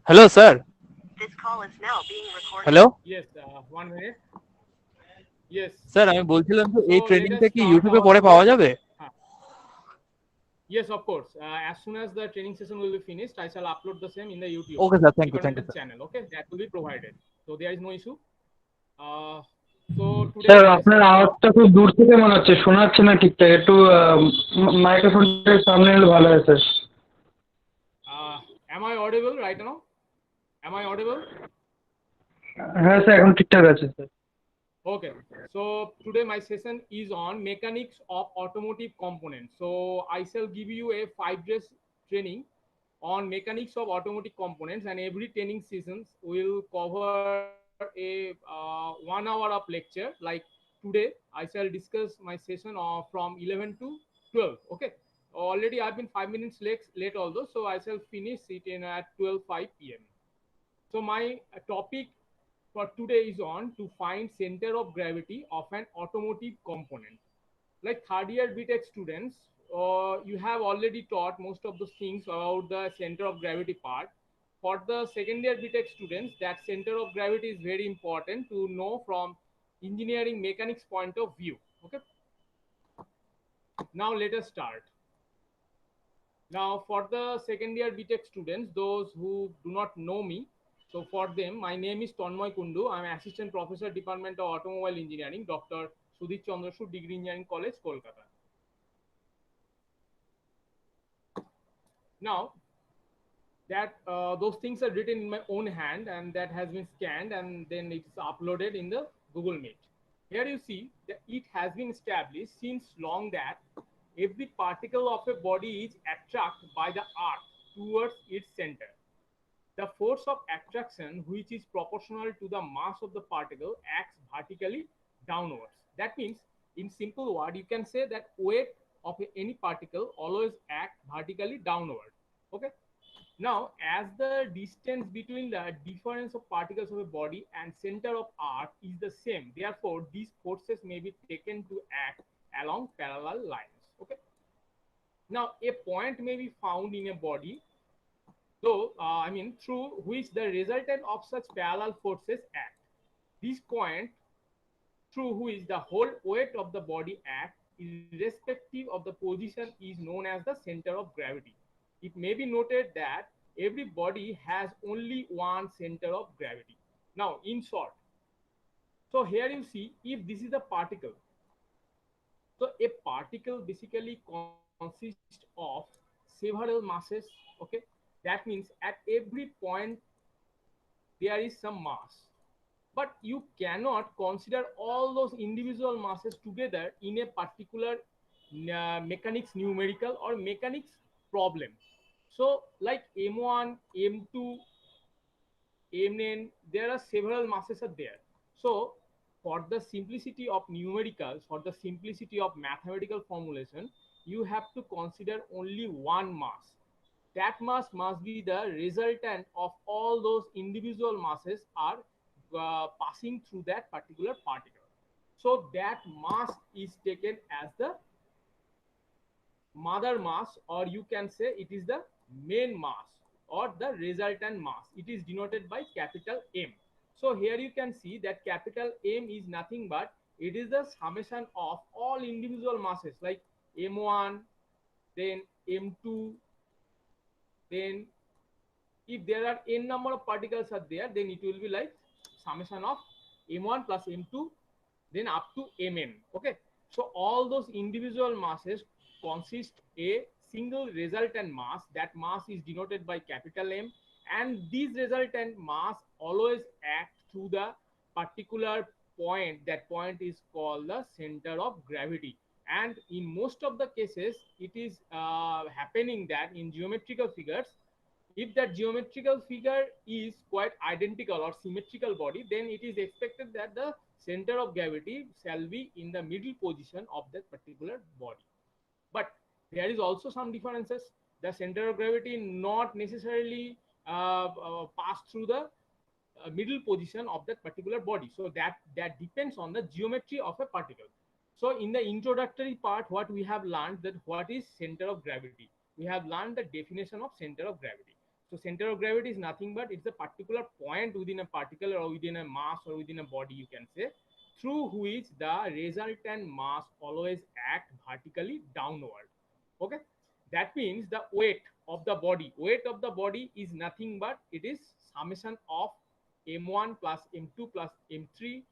Hello sir. Hello Yes, 1 minute. Yes. Sir, আমি বলছিলাম যে এই So let us ট্রেনিংটা কি start ইউটিউবে our পরে পাওয়া today's. যাবে? uh, Yes, of course. As soon as the training session will be finished, I shall upload the same in the YouTube okay sir, thank you recommended sir. channel. Okay, that will be provided. So there is no issue. Uh, so today sir my আপনার session. আওয়াজটা খুব দূর থেকে মনে হচ্ছে, শোনা যাচ্ছে না ঠিকঠাক। একটু মাইক্রোফোনটা সামনে এলে ভালো হয় sir. Am I audible right now? Am I audible? হ্যাঁ স্যার, এখন ঠিকঠাক আছে sir. Okay, so today my session is on mechanics of automotive components. So I shall give you a 5 days training on mechanics of automotive components, and every training sessions will cover a 1 hour of lecture. Like today, I shall discuss my session from 11 to 12. Okay, already I've been 5 minutes late although, so I shall finish it in at 12:05 p.m. So my topic for today is on to find center of gravity of an automotive component. Like third year BTech students, you have already taught most of those things about the center of gravity part. For the second year BTech students, that center of gravity is very important to know from engineering mechanics point of view. Okay, now let us start. Now, for the second year BTech students, those who do not know me, so for them, my name is Tonmoy Kundu. I'm Assistant Professor, Department of Automobile Engineering, Dr. Sudhir Chandrasur, Degree Engineering College, Kolkata. Now, that those things are written in my own hand, and that has been scanned and then it's uploaded in the Google Meet. Here you see that it has been established since long that every particle of a body is attracted by the earth towards its center. The force of attraction, which is proportional to the mass of the particle, acts vertically downwards. That means, in simple word, you can say that weight of any particle always act vertically downward. Okay. Now, as the distance between the difference of particles of a body and center of earth is the same, therefore these forces may be taken to act along parallel lines. Okay. Now, a point may be found in a body, though I mean through which the resultant of such parallel forces act. This point through which the whole weight of the body acts, irrespective of the position, is known as the center of gravity. It may be noted that every body has only one center of gravity. Now, in short, so here you see if this is a particle, so a particle basically consists of several masses. Okay, that means at every point there is some mass, but you cannot consider all those individual masses together in a particular mechanics numerical or mechanics problem. So like m1, m2, mn, there are several masses are there. So for the simplicity of numericals, for the simplicity of mathematical formulation, you have to consider only one mass. That mass must be the resultant of all those individual masses are passing through that particular particle. So that mass is taken as the mother mass, or you can say it is the main mass or the resultant mass. It is denoted by capital M. So here you can see that capital M is nothing but it is the summation of all individual masses like M1, then M2, then if there are n number of particles are there, then it will be like summation of m1 plus m2 then up to mn. Okay, so all those individual masses consist a single resultant mass. That mass is denoted by capital M, and this resultant mass always act through the particular point. That point is called the center of gravity. And in most of the cases it is happening that in geometrical figures, if that geometrical figure is quite identical or symmetrical body, then it is expected that the center of gravity shall be in the middle position of that particular body. But there is also some differences. The center of gravity not necessarily pass through the middle position of that particular body. So that depends on the geometry of a particle. So in the introductory part, what we have learned that what is center of gravity. We have learned the definition of center of gravity. So center of gravity is nothing but it's a particular point within a particle or within a mass or within a body, you can say, through which the resultant mass always act vertically downward. Okay, that means the weight of the body is nothing but it is summation of m1 plus m2 plus m3.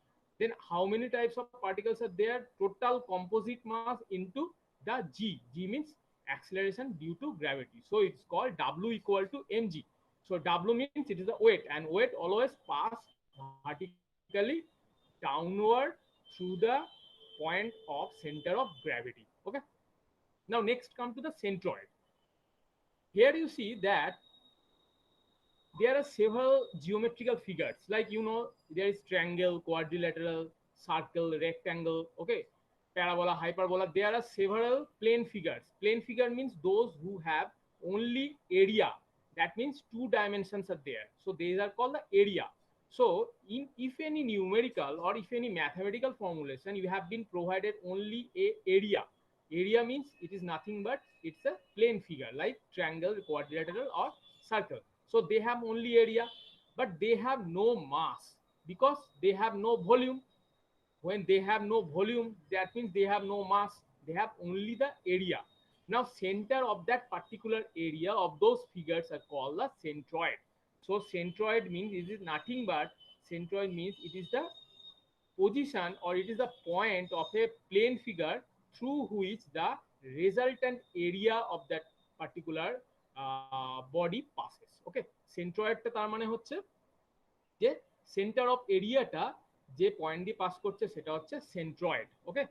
Then how many types of particles are there? Total composite mass into the g means acceleration due to gravity, so it's called w equal to mg. So w means it is the weight, and weight always pass vertically downward through the point of center of gravity. Okay, now next come to the centroid. Here you see that there are several geometrical figures, like there is triangle, quadrilateral, circle, rectangle, okay, parabola, hyperbola. There are several plane figures. Plane figure means those who have only area, that means two dimensions are there, so these are called the area. So in if any numerical or if any mathematical formulation you have been provided only a area means it is nothing but it's a plane figure like triangle, quadrilateral or circle. So they have only area, but they have no mass because they have no volume. When they have no volume, that means they have no mass, they have only the area. Now center of that particular area of those figures are called the centroid. So centroid means it is nothing but centroid means it is the position or it is the point of a plane figure through which the resultant area of that particular body passes. Okay, সেন্ট্রয়েডটা তার মানে হচ্ছে যে centre of এরিয়াটা যে point দিয়ে pass করছে সেটা হচ্ছে centroid. Okay,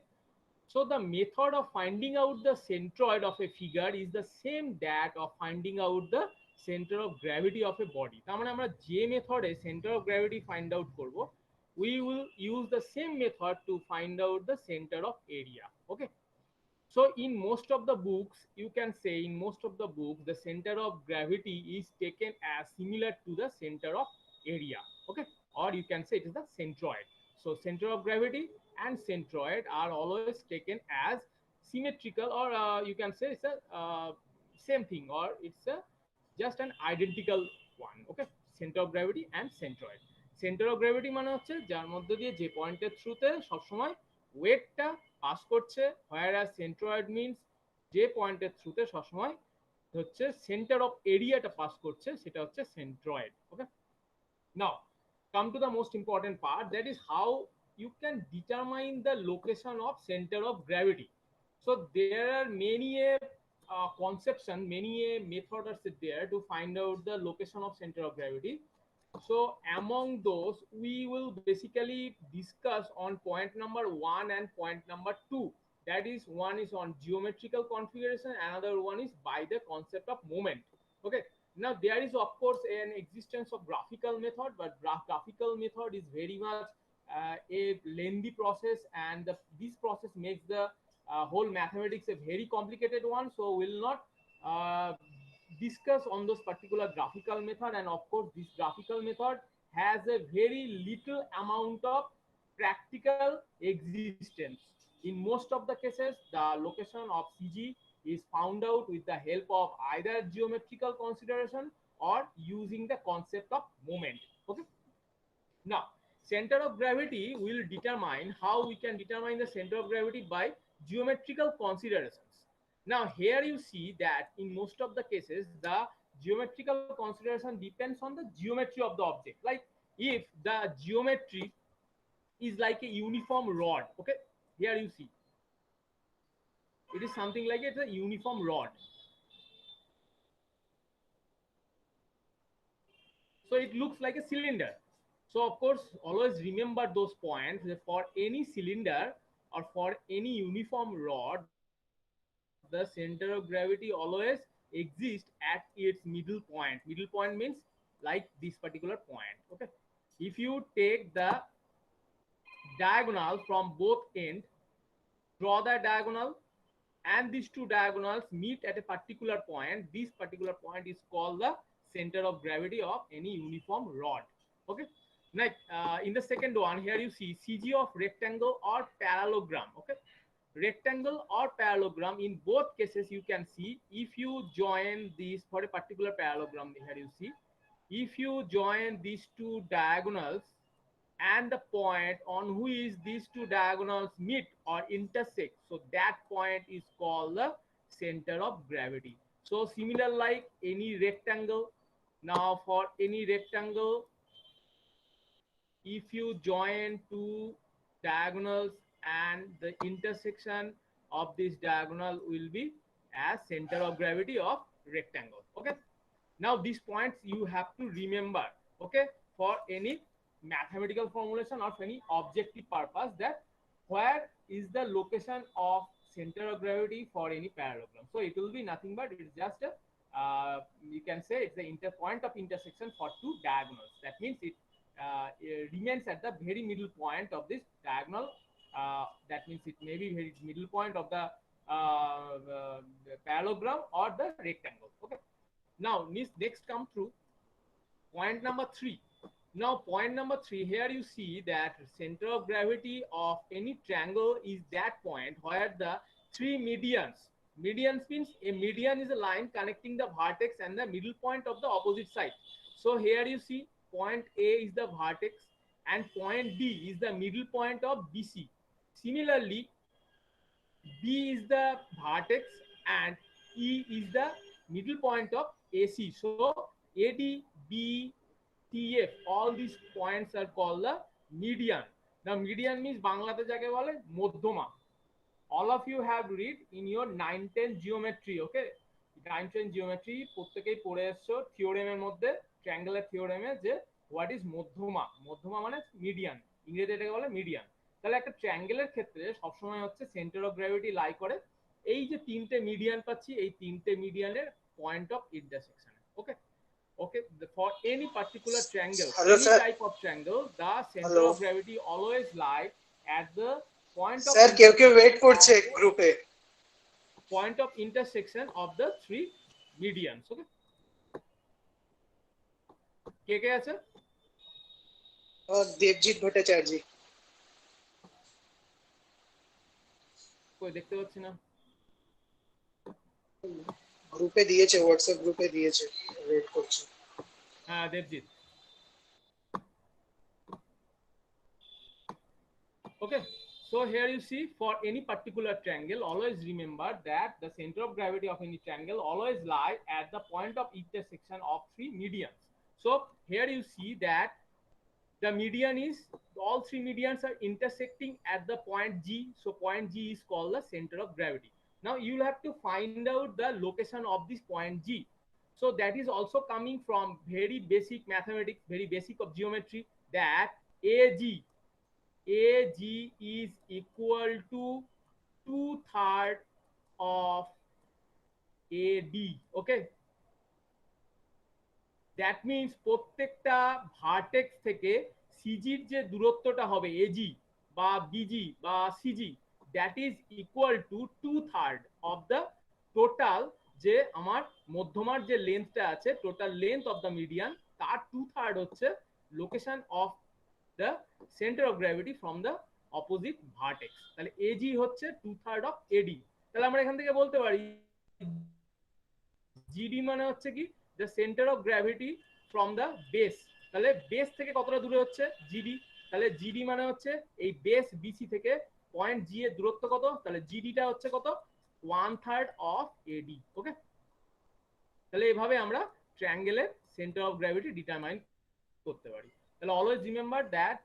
so the method of finding out the centroid of a figure is the same that of finding out the center of gravity of a body. তার মানে আমরা যে মেথডে center of gravity find out করব, we will use the same method to find out the center of area. Okay, so in most of the books, you can say in most of the books, the center of gravity is taken as similar to the center of area. Okay, or you can say it is the centroid. So center of gravity and centroid are always taken as symmetrical, or you can say it's a same thing, or it's a just an identical one. Okay, center of gravity and centroid. Center of gravity মানে হচ্ছে যার মধ্যে দিয়ে যে পয়েন্টের থ্রুতে সবসময় ওয়েটটা পাস করছে, whereas centroid means যে পয়েন্টের থ্রুতে সবসময় হচ্ছে সেন্টার অফ এরিয়াটা পাস করছে সেটা হচ্ছে centroid. Okay, now come to the most important part, that is how you can determine the location of center of gravity. So there are many a conception, many a method are there to find out the location of center of gravity. So among those we will basically discuss on point number 1 and point number 2, that is one is on geometrical configuration, another one is by the concept of moment. Okay, now there is of course an existence of graphical method, but graphical method is very much a lengthy process, and this process makes the whole mathematics a very complicated one. So we'll not discuss on those particular graphical method, and of course this graphical method has a very little amount of practical existence. In most of the cases the location of CG is found out with the help of either geometrical consideration or using the concept of moment. Okay, now center of gravity will determine how we can determine the center of gravity by geometrical considerations. Now here you see that in most of the cases the geometrical consideration depends on the geometry of the object. Like if the geometry is like a uniform rod, okay, here you see it is something like it's a uniform rod. So it looks like a cylinder. So of course always remember those points, that for any cylinder or for any uniform rod the center of gravity always exists at its middle point. Middle point means like this particular point. Okay, if you take the diagonal from both ends, draw the diagonal, and these two diagonals meet at a particular point, this particular point is called the center of gravity of any uniform rod. Okay, like in the second one here you see CG of rectangle or parallelogram. Okay, rectangle or parallelogram, in both cases you can see, if you join these for a particular parallelogram, here you see, if you join these two diagonals and the point on which these two diagonals meet or intersect, so that point is called the center of gravity. So similar like any rectangle, now for any rectangle, if you join two diagonals and the intersection of this diagonal will be as center of gravity of rectangle. Okay, now these points you have to remember, okay, for any mathematical formulation or for any objective purpose, that where is the location of center of gravity for any parallelogram. So it will be nothing but it's just a you can say it's the point of intersection for two diagonals. That means it remains at the very middle point of this diagonal. That means it may be very middle point of the parallelogram or the rectangle. Okay. Now next come through point number 3. Now point number 3, here you see that center of gravity of any triangle is that point where the three medians. Medians means a median is a line connecting the vertex and the middle point of the opposite side. So here you see point A is the vertex and point B is the middle point of BC. Similarly, B is the vertex and E is the middle point of AC. So AD, B, TF, all these points are called the median. Now median means বাংলাতে যাকে বলে মধ্যমা. All of you have read in your 9-10 geometry, okay? 9-10 geometry প্রত্যেকেই পড়ে এসছো থিওরেমের মধ্যে, ট্রায়াঙ্গেলের থিওরেমে, যে হোয়াট ইজ মধ্যমা। মধ্যমা মানে মিডিয়ান, ইংরেজিতে এটাকে বলে মিডিয়ান। তাহলে একটা ট্রায়াঙ্গেলের ক্ষেত্রে সবসময় হচ্ছে সেন্টার অফ গ্র্যাভিটি লাই করে এই যে তিনটে মিডিয়ান পাচ্ছি, এই তিনটে মিডিয়ানের point of intersection. Okay, okay, for any particular triangle, Hello, any sir. type of triangle, the center Hello. of gravity always lie at the point of sir কেউ কেউ ওয়েট করছে গ্রুপে। point of intersection of the three medians. Okay, কে কে আছে? দেবজিৎ ভট্টাচার্য। কই দেখতে পাচ্ছি না। গ্রুপে দিয়েছে, হোয়াটসঅ্যাপ গ্রুপে দিয়েছে, ওয়েট করছে। হ্যাঁ Debjit. Okay, so here you see for any particular triangle, always remember that the center of gravity of any triangle always lie at the point of intersection of three medians. So here you see that the median is, all three medians are intersecting at the point G. So point G is called the center of gravity. Now you will have to find out the location of this point G. So that is also coming from very basic mathematics, very basic of geometry, that AG is equal to 2/3 of AD. Okay, that means প্রত্যেকটা vertex থেকে সিজির যে দূরত্বটা হবে AG বা busy বা CG, that is equal two 2/3 of the total, যে আমার মধ্যমার যে লেন্থটা আছে, total length of the median, তার 2/3 হচ্ছে location of the center of gravity from the opposite vertex. তাহলে AG হচ্ছে 2/3 of AD। তাহলে আমরা এখান থেকে বলতে পারি GD মানে হচ্ছে কি the center of gravity from the base। তাহলে বেস থেকে কতটা দূরে হচ্ছে GD, তাহলে GD মানে হচ্ছে এই বেস BC থেকে পয়েন্ট G এর দূরত্ব কত, তাহলে GD টা হচ্ছে কত 1/3 of AD। ওকে, তাহলে এইভাবে আমরা ট্রায়াঙ্গেলের সেন্টার অফ গ্র্যাভিটি ডিটারমাইন করতে পারি। তাহলে always remember that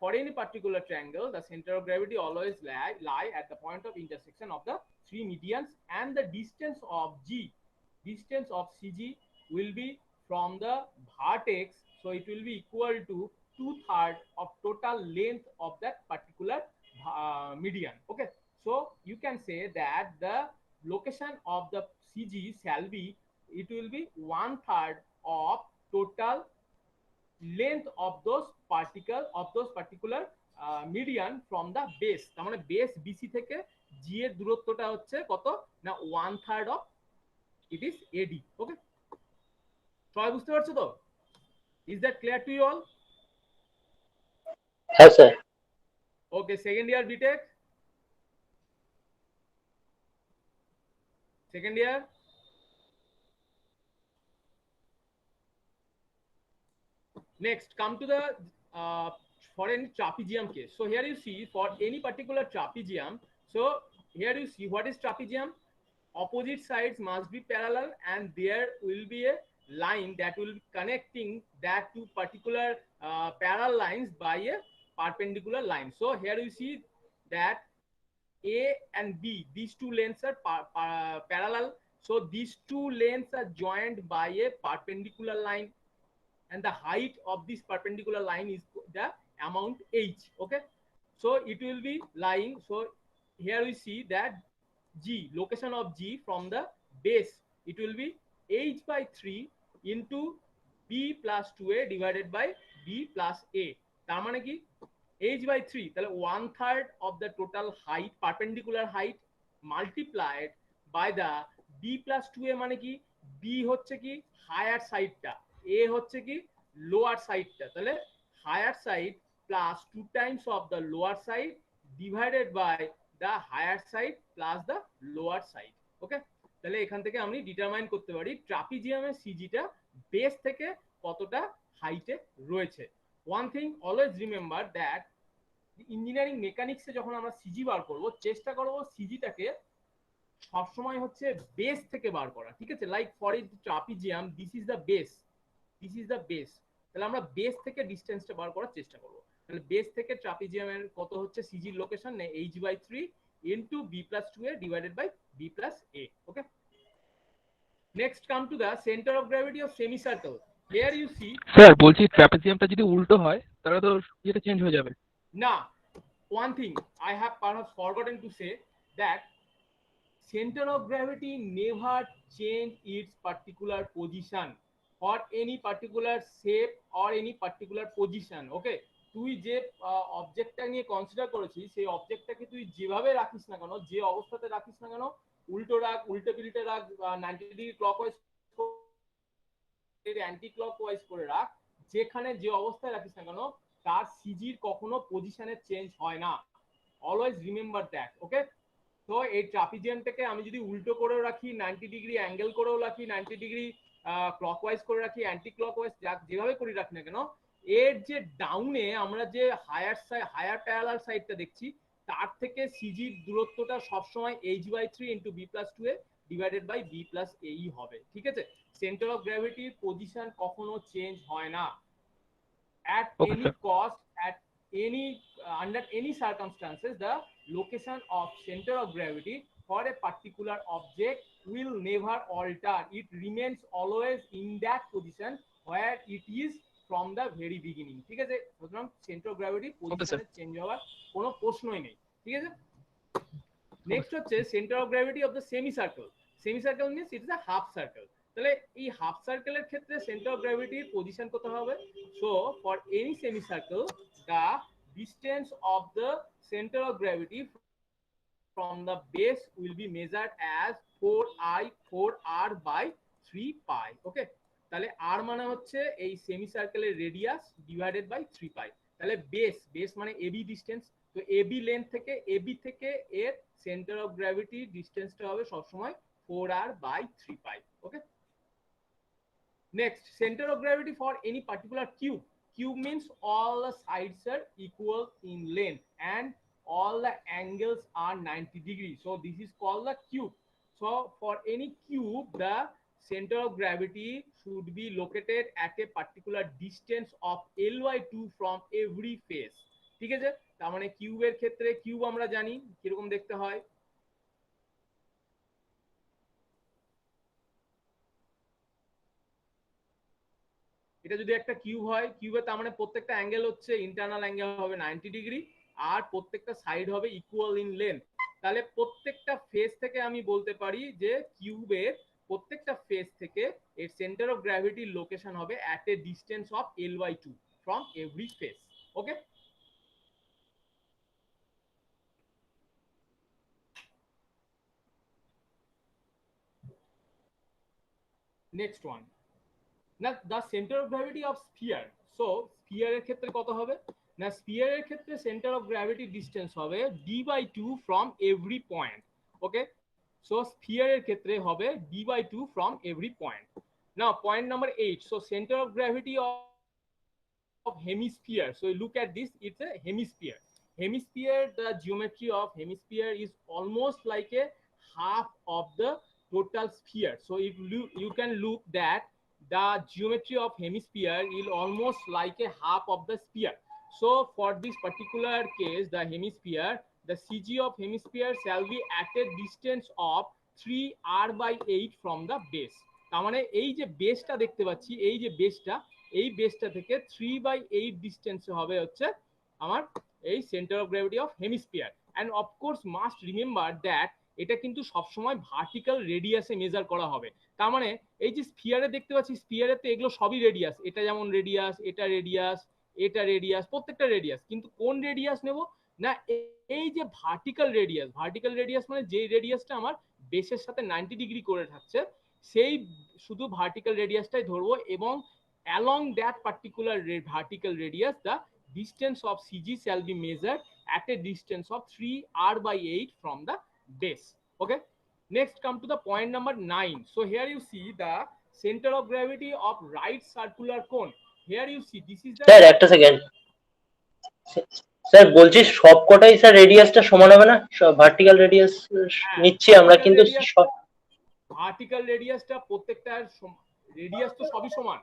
for any particular triangle, the center of gravity always lie at the point of intersection of the three medians, and the distance of CG will be from the vertex, so it will be equal to 2/3 of total length of that particular median. Okay, so you can say that the location of the CG shall be, it will be 1/3 of total length of those particular median from the base। তার মানে base BC থেকে জি এর দূরত্বটা হচ্ছে কত না 1/3 of it is AD। ওকে, সবাই বুঝতে পারছো তো? Is that clear to you all? হ্যাঁ sir. Okay, second year BTech, Second year? Next, come to the for any trapezium case. So here you see for any particular trapezium. So here you see what is trapezium. Opposite sides must be parallel, and there will be a line that will be connecting that two particular parallel lines by a perpendicular line. So here you see that A and B, these two lanes are parallel. So these two lanes are joined by a perpendicular line, and the height of this perpendicular line is the amount h. Okay, so it will be lying. So here we see that G, location of G from the base, it will be h by 3 into b plus 2a divided by b plus a. তার মানে কি h by 3, তাহলে 1/3 of the total height, perpendicular height multiplied by the b plus 2a, মানে কি b হচ্ছে কি higher সাইডটা, a হচ্ছে কি লোয়ার সাইডটা, তাহলে higher side plus 2 times of the lower side divided by the higher side plus the lower side. ওকে, তাহলে এখান থেকে আমি ডিটারমাইন করতে পারি ট্রাপিজিয়ামের সিজিটা বেস থেকে কতটা হাইটে রয়েছে। One thing always remember that engineering মেকানিক্সে যখন আমরা সিজি বার করব, চেষ্টা করব সিজিটাকে সবসময় হচ্ছে বেস থেকে বার করা, ঠিক আছে? Like for it trapezium, this is the base, this is the base, তাহলে আমরা বেস থেকে ডিস্টেন্সটা বার করার চেষ্টা করব। তাহলে বেস থেকে ট্রাপিজিয়ামের কত হচ্ছে সিজির location, h by 3 into b plus 2a divided by b plus a. Okay, next come to the center of gravity of semicircle. Here you see, sir বলছি ট্রাপিজিয়ামটা যদি উল্টো হয় তাহলে তো এটা চেঞ্জ হয়ে যাবে না, one thing I have perhaps forgotten to say that center of gravity never change its particular position for any particular shape or any particular position. Okay, তুই যে অবজেক্টটা নিয়ে কনসিডার করেছিস সেই অবজেক্টটাকে তুই যেভাবে রাখিস না কেন, যে অবস্থাতে রাখিস না কেন, উল্টো রাখ, উল্টো পিল্টে রাখ, 90 ডিগ্রি ক্লকওয়াইজ অ্যান্টি ক্লকওয়াইজ করে রাখ, যেখানে যে অবস্থায় রাখিস না কেন তার সিজির কখনো পজিশনের চেঞ্জ হয় না। Always remember that. ওকে, তো এই ট্রাপিজিয়ামটাকে আমি যদি উল্টো করেও রাখি, 90 ডিগ্রি অ্যাঙ্গেল করেও রাখি, 90 ডিগ্রি ক্লকওয়াইজ করে রাখি, অ্যান্টি ক্লকওয়াইজ যেভাবে করি রাখি না কেন, এর যে ডাউনে আমরা যে হায়ার প্যারালাল সাইডটা দেখছি তার থেকে সিজির দূরত্বটা সবসময় h by 3 into b plus 2a divided by b plus a হবে, ঠিক আছে? সেন্টার অফ গ্র্যাভিটির পজিশন কখনো চেঞ্জ হয় না। at any cost, at any under any circumstances, the location of center of gravity for a particular object will never alter. It remains always in that position where it is from the very beginning. ঠিক আছে, সুতরাং centre of gravity পজিশনে change হওয়ার কোনো প্রশ্নই নেই, ঠিক আছে? নেক্সট হচ্ছে centre of gravity of the semi circle. Semi circle means it is a half circle. তাহলে এই হাফ সার্কেলের ক্ষেত্রে সেন্টার অফ গ্র্যাভিটির পজিশন কত হবে? So for any semi circle the distance of the centre of gravity from the base will be measured as 4r by 3 pi. Okay, তাহলে r মানে হচ্ছে এই সেমি সার্কেলের রেডিয়াস ডিভাইডেড বাই 3 পাই। তাহলে base মানে AB distance, তো AB length থেকে AB থেকে এর সেন্টার অফ গ্র্যাভিটি ডিস্টেন্সটা হবে সবসময় 4r by 3 pi. Okay, next, center of gravity for any particular cube. Cube means all the sides are equal in length and all the angles are 90 degrees. So this is called the cube. So for any cube, the center of gravity should be located at a particular distance of Ly2 from every face. ঠিক আছে, তার মানে কিউবের ক্ষেত্রে cube আমরা জানি কিরকম দেখতে হয়। এটা যদি একটা কিউব হয়, কিউবে তার মানে প্রত্যেকটা অ্যাঙ্গেল হচ্ছে ইন্টারনাল অ্যাঙ্গেল হবে 90 ডিগ্রি আর প্রত্যেকটা সাইড হবে ইকুয়াল ইন লেন্থ। তাহলে প্রত্যেকটা ফেস থেকে আমি বলতে পারি যে কিউবের প্রত্যেকটা ফেস থেকে এর সেন্টার অফ গ্র্যাভিটির লোকেশন হবে at a distance of Ly2 from every face. Okay, next one, না the centre of gravity of sphere. So স্ফিয়ারের ক্ষেত্রে কত হবে? না স্ফিয়ারের ক্ষেত্রে সেন্টার অফ গ্র্যাভিটি ডিস্টেন্স হবে d/2 from every point. Okay, So sphere এর ক্ষেত্রে হবে d/2 from every point. Now point number 8. So center of gravity of hemisphere. So you look at this, it's a hemisphere. Hemisphere, the geometry of hemisphere is almost like a half of the total sphere. So if you can look that the geometry of hemisphere is almost like a half of the sphere. So for this particular case, the hemisphere, the CG of hemisphere shall be at a distance of 3r/8 from the base. তার মানে এই যে বেসটা দেখতে পাচ্ছি, এই যে বেসটা থেকে 3/8 ডিস্টেন্সে হবে হচ্ছে আমার এই centre of gravity of hemisphere. And of course must remember that এটা কিন্তু সবসময় ভার্টিক্যাল রেডিয়াসে মেজার করা হবে। তার মানে এই যে স্ফিয়ারে দেখতে পাচ্ছি, স্ফিয়ারে তো এগুলো সবই রেডিয়াস, এটা যেমন রেডিয়াস, এটা রেডিয়াস, এটা রেডিয়াস, প্রত্যেকটা রেডিয়াস। কিন্তু কোন রেডিয়াস নেব না, এই যে ভার্টিক্যাল রেডিয়াস মানে যে রেডিয়াসটা আমার বেসের সাথে 90 ডিগ্রি করে থাকছে, সেই শুধু ভার্টিক্যাল রেডিয়াসটাই ধরবো। এবং along that particular vertical radius, the distance of CG shall be measured at a distance of 3r/8 from the base. Okay, next come to the point number 9. So here you see the center of gravity of right circular cone. Here you see this is the sir একটা second, sir বলছি সবকটাই sir রেডিয়াসটা সমান হবে না? Vertical radius নিচ্ছি আমরা, কিন্তু vertical রেডিয়াসটা প্রত্যেকটার রেডিয়াস তো সবই সমান,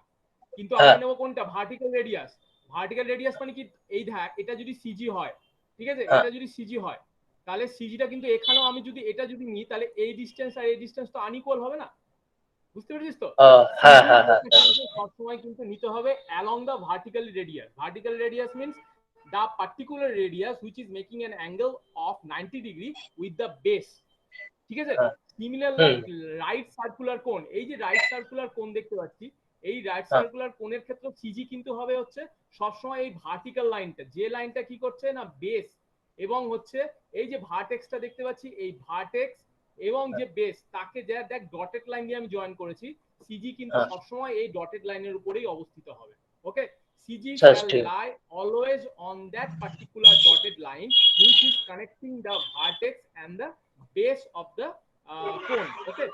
কিন্তু আমরা নেব কোনটা, ভার্টিক্যাল রেডিয়াস। ভার্টিক্যাল রেডিয়াস মানে কি, এই ধার এটা যদি সিজি হয়, ঠিক আছে, এটা যদি সিজি হয় তাহলে সিজিটা কিন্তু এখানেও আমি যদি এটা যদি নিই তাহলে এই ডিসটেন্স আর এই ডিসটেন্স তো আনইকুয়াল হবে না, বুঝতে পেরেছিস তো? হ্যাঁ হ্যাঁ হ্যাঁ, সবসময় কিন্তু নিতে হবে along the vertical radius. Vertical radius means the particular radius which is making an angle of 90 degree with the base, ঠিক আছে? সিমিলার লাইক রাইট সার্কুলার কোন, এই যে রাইট সার্কুলার কোন দেখতে পাচ্ছি, এই রাইট সার্কুলার কোনের ক্ষেত্রে সিজি কিন্তু হবে হচ্ছে সবসময় এই ভার্টিক্যাল লাইনটা, যে লাইনটা কি করছে না বেস এবং হচ্ছে এই যে ভার্টেক্সটা দেখতে পাচ্ছি, এই ভার্টেক্স এবং যে বেস তাকে যা দেখ ডটেড লাইন দিয়ে আমি জয়েন করেছি, সিজি কিন্তু সবসময় এই ডটেড লাইনের উপরেই অবস্থিত হবে। ওকে, CG shall lie always on that particular dotted line which is connecting the vertex and the base of the cone. Okay,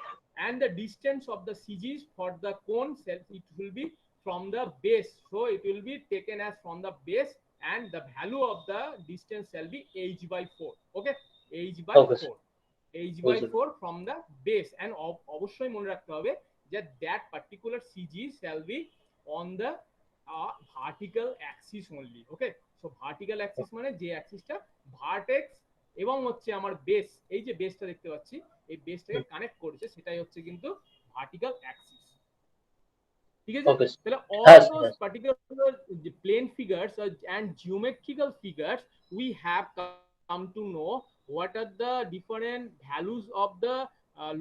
and the distance of the CGs for the cone it will be from the base, so it will be taken as from the base and the value of the distance shall be h/4. Okay, h/4 from the base, and অবশ্যই মনে রাখতে হবে যে that particular CG shall be on the vertical Axis only. Okay, so vertical Axis মানে যে অ্যাক্সিসটা vertex এবং হচ্ছে আমার বেস, এই যে বেসটা দেখতে পাচ্ছি এই বেসটাকে কানেক্ট করেছে, সেটাই হচ্ছে কিন্তু ভার্টিক্যাল অ্যাক্সিস। ঠিক আছে, তাহলে all those particular plane figures and geometrical figures we have come to know what are the different values of the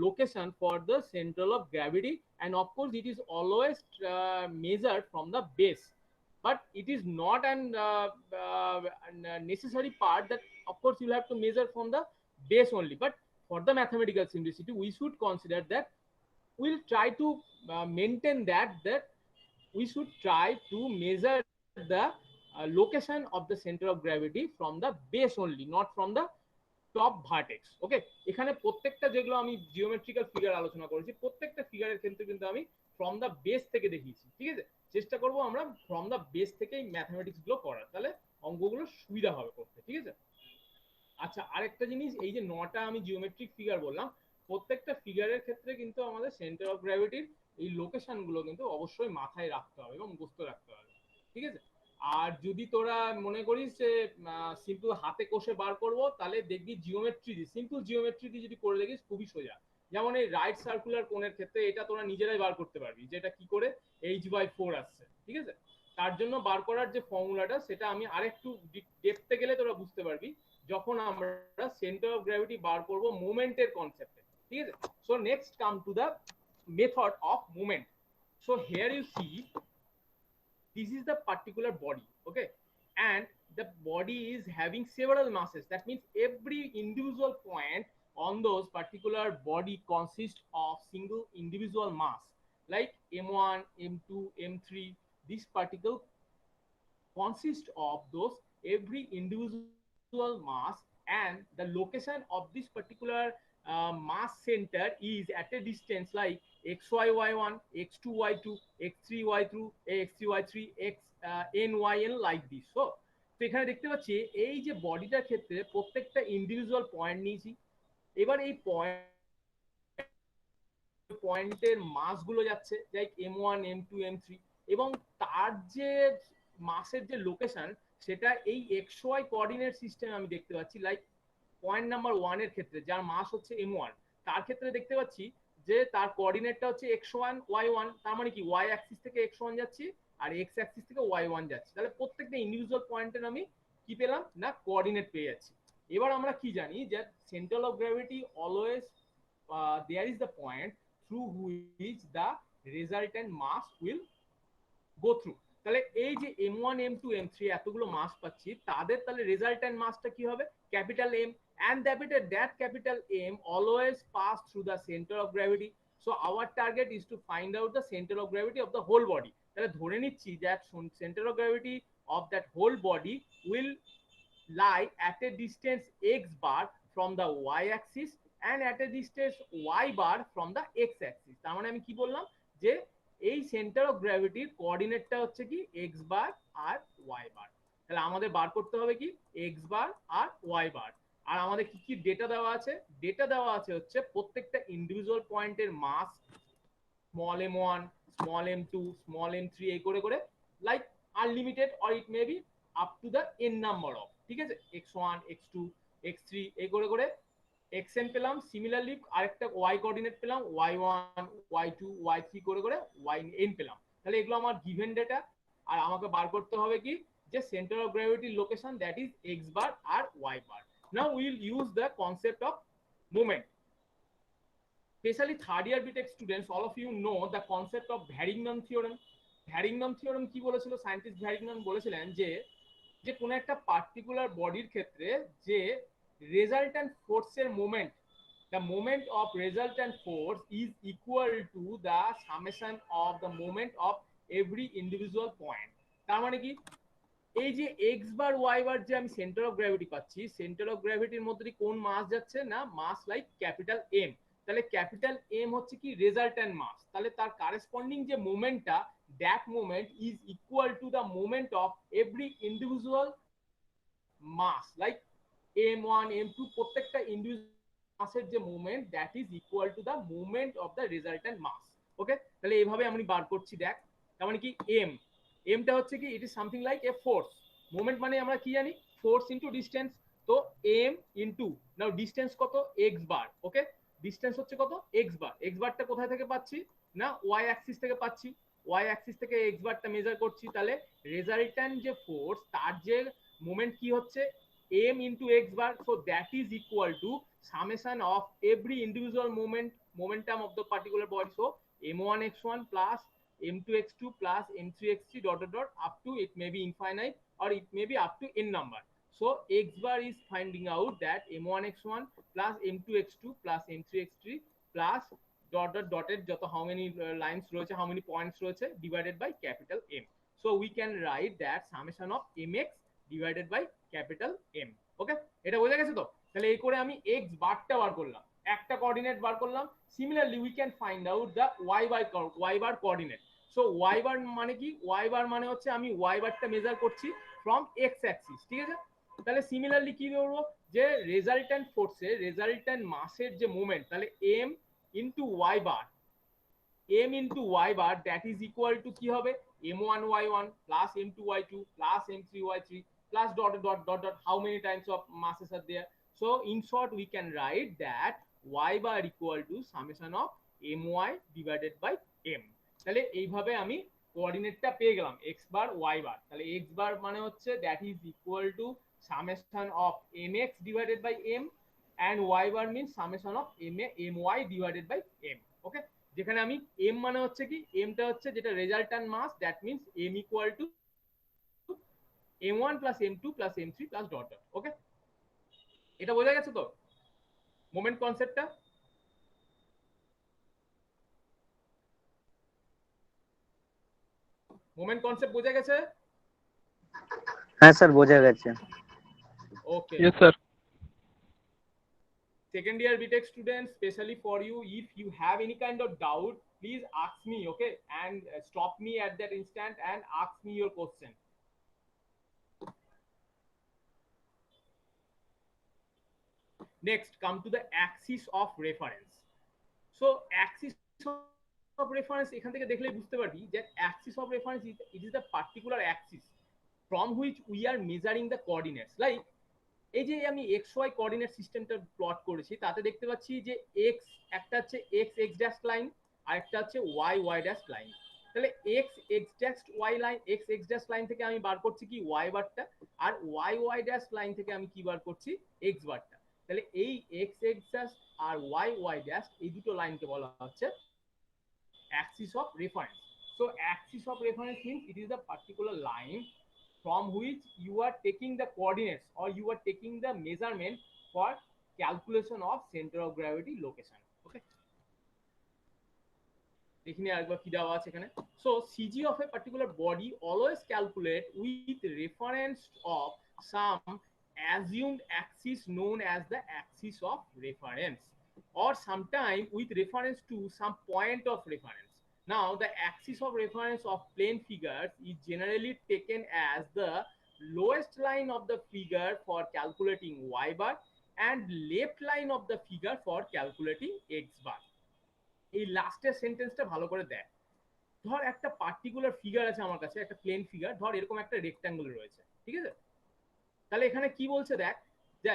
location for the central of gravity, and of course it is always measured from the base, but it is not an necessary part that of course you have to measure from the base only, but for the mathematical simplicity we should consider that we'll try to maintain that we should try to measure the location of the center of gravity from the base only, not from the top vertex. Okay, এখানে প্রত্যেকটা যেগুলো আমি geometrical figure আলোচনা করেছি প্রত্যেকটা ফিগারের ক্ষেত্রে কিন্তু আমি ফ্রম দা বেস থেকে দেখিয়েছি। ঠিক আছে, চেষ্টা করব আমরা ফ্রম দা বেস থেকেই ম্যাথমেটিক্স গুলো করার, তাহলে অঙ্কগুলো সুবিধা হবে করতে। ঠিক আছে, আচ্ছা আরেকটা জিনিস, এই যে 9টা আমি জিওমেট্রিক ফিগার বললাম, প্রত্যেকটা ফিগারের ক্ষেত্রে কিন্তু আমাদের সেন্টার অফ গ্র্যাভিটির এই লোকেশন গুলো কিন্তু অবশ্যই মাথায় রাখতে হবে এবং মুখস্থ রাখতে হবে। ঠিক আছে, আর যদি তোরা মনে করিস যে সিম্পল হাতে কষে বার করব, তাহলে দেখবি জিওমেট্রি সিম্পল জিওমেট্রি দিয়ে যদি করে দেখিস খুবই সোজা। যেমন এই রাইট সার্কুলার কোণের ক্ষেত্রে এটা তোরা নিজেরাই বার করতে পারবি, যেটা কি করে h/4 আসছে। ঠিক আছে, তার জন্য বার করার যে ফর্মুলাটা সেটা আমি আরেকটু ডেপথে গেলে তোরা বুঝতে পারবি যখন আমরা সেন্টার অফ গ্র্যাভিটি বার করব মোমেন্টের কনসেপ্টে। ঠিক আছে, so next come to the method of moment. So here you see this is the particular body, okay, and the body is having several masses. That means every individual point on those particular body consists of single individual mass like m1, m2, m3. This particle consists of those every individual mass, and the location of this particular mass center is at a distance like xy y1, x2 y2, x3 y2, x3 y3, x n yn like this. So তো এখানে দেখতে পাচ্ছি এই যে বডিটার ক্ষেত্রে প্রত্যেকটা individual point নিয়েছি। এবার এই পয়েন্টের মাসগুলো যাচ্ছে লাইক m1 m2 m3 এবং তার যে মাসের যে লোকেশন সেটা এই xy কোঅর্ডিনেট সিস্টেম আমি দেখতে পাচ্ছি লাইক পয়েন্ট নাম্বার 1 এর ক্ষেত্রে যার মাস হচ্ছে m1 তার ক্ষেত্রে দেখতে পাচ্ছি যে তার কোঅর্ডিনেটটা হচ্ছে x1 y1 তার মানে কি y অ্যাক্সিস থেকে x1 যাচ্ছি আর x অ্যাক্সিস থেকে y1 যাচ্ছি। তাহলে প্রত্যেকটা ইন্ডিভিজুয়াল পয়েন্টের আমি কি পেলাম না কোঅর্ডিনেট পেয়ে যাচ্ছি। এবার আমরা কি জানি যে centre of gravity always there is the point through which the resultant mass will go through। তাহলে এই যে m1 m2 m3 এতগুলো মাস পাচ্ছি তাদের তাহলে রেজাল্টেন্ট মাসটা কি হবে capital M and that capital M always pass through the center of gravity। So our target is to find out the center of gravity of the whole body। তাহলে ধরে নিচ্ছি that center of gravity of that whole body will lie at a distance x bar from the y axis and at a distance y bar from the x axis। তার মানে আমি কি বললাম যে এই সেন্টার অফ গ্র্যাভিটির কোঅর্ডিনেটটা হচ্ছে কি x bar আর y বার। তাহলে আমাদের বার করতে হবে কি x বার আর y বার। আর আমাদের কি কি ডেটা দেওয়া আছে ডেটা দেওয়া আছে হচ্ছে প্রত্যেকটা ইন্ডিভিজুয়াল পয়েন্টের মাস small m1 small m2 small m3 এই করে করে like unlimited or it may be up to the n number of ঠিক আছে x1 x2 x3 এই করে করে xn পেলাম। সিমিলারলি আরেকটা y কোঅর্ডিনেট পেলাম y1 y2 y3 করে করে yn পেলাম। তাহলে এগুলো আমার গিভেন ডেটা আর আমাকে বার করতে হবে কি যে centre of gravity location that is x bar আর y bar. Now we will use the concept of moment. Especially third year BTech students, all of you know the concept of Varignon theorem. Varignon theorem কি বলেছিল scientist ভ্যারিগনন বলেছিলেন যে যে কোন একটা particular বডির ক্ষেত্রে যে রেজাল্টেন্ট ফোর্সের moment the moment of resultant force is equal to the summation of the moment of every individual point। তার মানে কি এই যে x বার y বার যে আমি সেন্টার অফ গ্র্যাভিটি পাচ্ছি সেন্টার অফ গ্র্যাভিটির মধ্যে কোন মাস যাচ্ছে না মাস লাইক ক্যাপিটাল M। তাহলে ক্যাপিটাল M হচ্ছে কি রেজাল্টেন্ট মাস। তাহলে তার কারেসপন্ডিং যে মোমেন্টটা that moment is equal to the moment of every individual mass like m1 m2 প্রত্যেকটা ইন্ডিভিজুয়াল মাসের যে moment that is equal to the moment of the resultant mass. Okay তাহলে এইভাবে আমি বার করছি দেখ তার মানে কি এমটা হচ্ছে কি it is something like a force. Moment মানে আমরা কি জানি ফোর্স ইনটু ডিসটেন্স। তো এম ইনটু নাও ডিসটেন্স কত এক্স বার। ওকে ডিসটেন্স হচ্ছে কত এক্স বার। এক্স বারটা কোথায় থেকে পাচ্ছি না ওয়াই অ্যাক্সিস থেকে পাচ্ছি। ওয়াই অ্যাক্সিস থেকে এক্স বারটা মেজার করছি। তাহলে রেজাল্টেন্ট যে ফোর্স তার যে মোমেন্ট কি হচ্ছে m into x bar। So that is equal to summation of every individual momentum of the particular body। So m1 x1 plus m2 x2 plus m3 x3 dot dot dot up to it may be infinite or it may be up to n number। So x bar is finding out that m1 x1 plus m2 x2 plus m3 x3 plus dot dot dotted যত how many lines রয়েছে how many points রয়েছে divided by capital M। So we can write that summation of mx divided by capital M। ওকে এটা বোঝা গেছে তো। তাহলে এই করে আমি x বারটা বার করলাম একটা কোঅর্ডিনেট বার করলাম। Similarly we can find out the y bar coordinate. So y বার মানে কি y বার মানে হচ্ছে আমি y বারটা মেজার করছি ফ্রম x অ্যাক্সিস ঠিক আছে। তাহলে সিমিলারলি কি করব যে রেজাল্টেন্ট ফোর্সের রেজাল্টেন্ট মাসের যে মোমেন্ট তাহলে m into y bar m into y bar that is equal to কি হবে m1 y1 plus m2 y2 plus m3 y3 plus dot dot dot dot how many times of masses are there। So in short we can write that y bar equal to summation of my divided by m। তাহলে এইভাবে আমি কোঅর্ডিনেটটা পেয়ে গেলাম x bar y বার। তাহলে x bar মানে হচ্ছে that is equal to summation of mx divided by m and y bar means summation of my divided by m। ওকে যেখানে আমি m মানে হচ্ছে কি mটা হচ্ছে যেটা resultant mass that means m equal to m1 plus m2 plus m3 plus dot dot. Okay এটা বোঝা গেছে তো মোমেন্ট কনসেপ্টটা। মোমেন্ট কনসেপ্ট বোঝা গেছে? হ্যাঁ স্যার বোঝা গেছে। Okay yes sir. second year BTech students, especially for you, if you have any kind of doubt, please ask me, okay, and stop me at that instant and ask me your question. Next, come to the axis of reference. So axis of reference এখান থেকে দেখলে বুঝতে পারবি যে axis of reference it is the particular axis from which we are measuring the coordinates. Like এই যে আমি xy coordinate সিস্টেমটা প্লট করেছি, তাতে দেখতে পাচ্ছি যে x একটা হচ্ছে x ড্যাশ লাইন আর একটা হচ্ছে y ড্যাশ লাইন। তাহলে x dash y line x dash line থেকে আমি বার করছি কি y বারটা, আর y ড্যাশ লাইন থেকে আমি কি বার করছি x বারটা। তাহলে এই x ড্যাশ আর y ড্যাশ এই দুটো লাইনকে বলা হচ্ছে axis of reference. So axis of reference means it is the particular line from which you are taking the coordinates or you are taking the measurement for calculation of center of gravity location. Okay, দেখিনি আরেকবার কি দেওয়া আছে এখানে। So CG of a particular body always calculate with reference of some assumed axis known as the axis of reference, or sometime with reference to some point of reference. Now, the axis of reference of plane figures is generally taken as the lowest line of the figure for calculating y bar and left line of the figure for calculating x bar. এই লাস্টের সেন্টেন্সটা ভালো করে দেখ। ধর একটা particular figure আছে আমার কাছে, একটা প্লেন ফিগার, ধর এরকম একটা রেক্ট্যাঙ্গল রয়েছে, ঠিক আছে? তাহলে এখানে কি বলছে দেখ, যে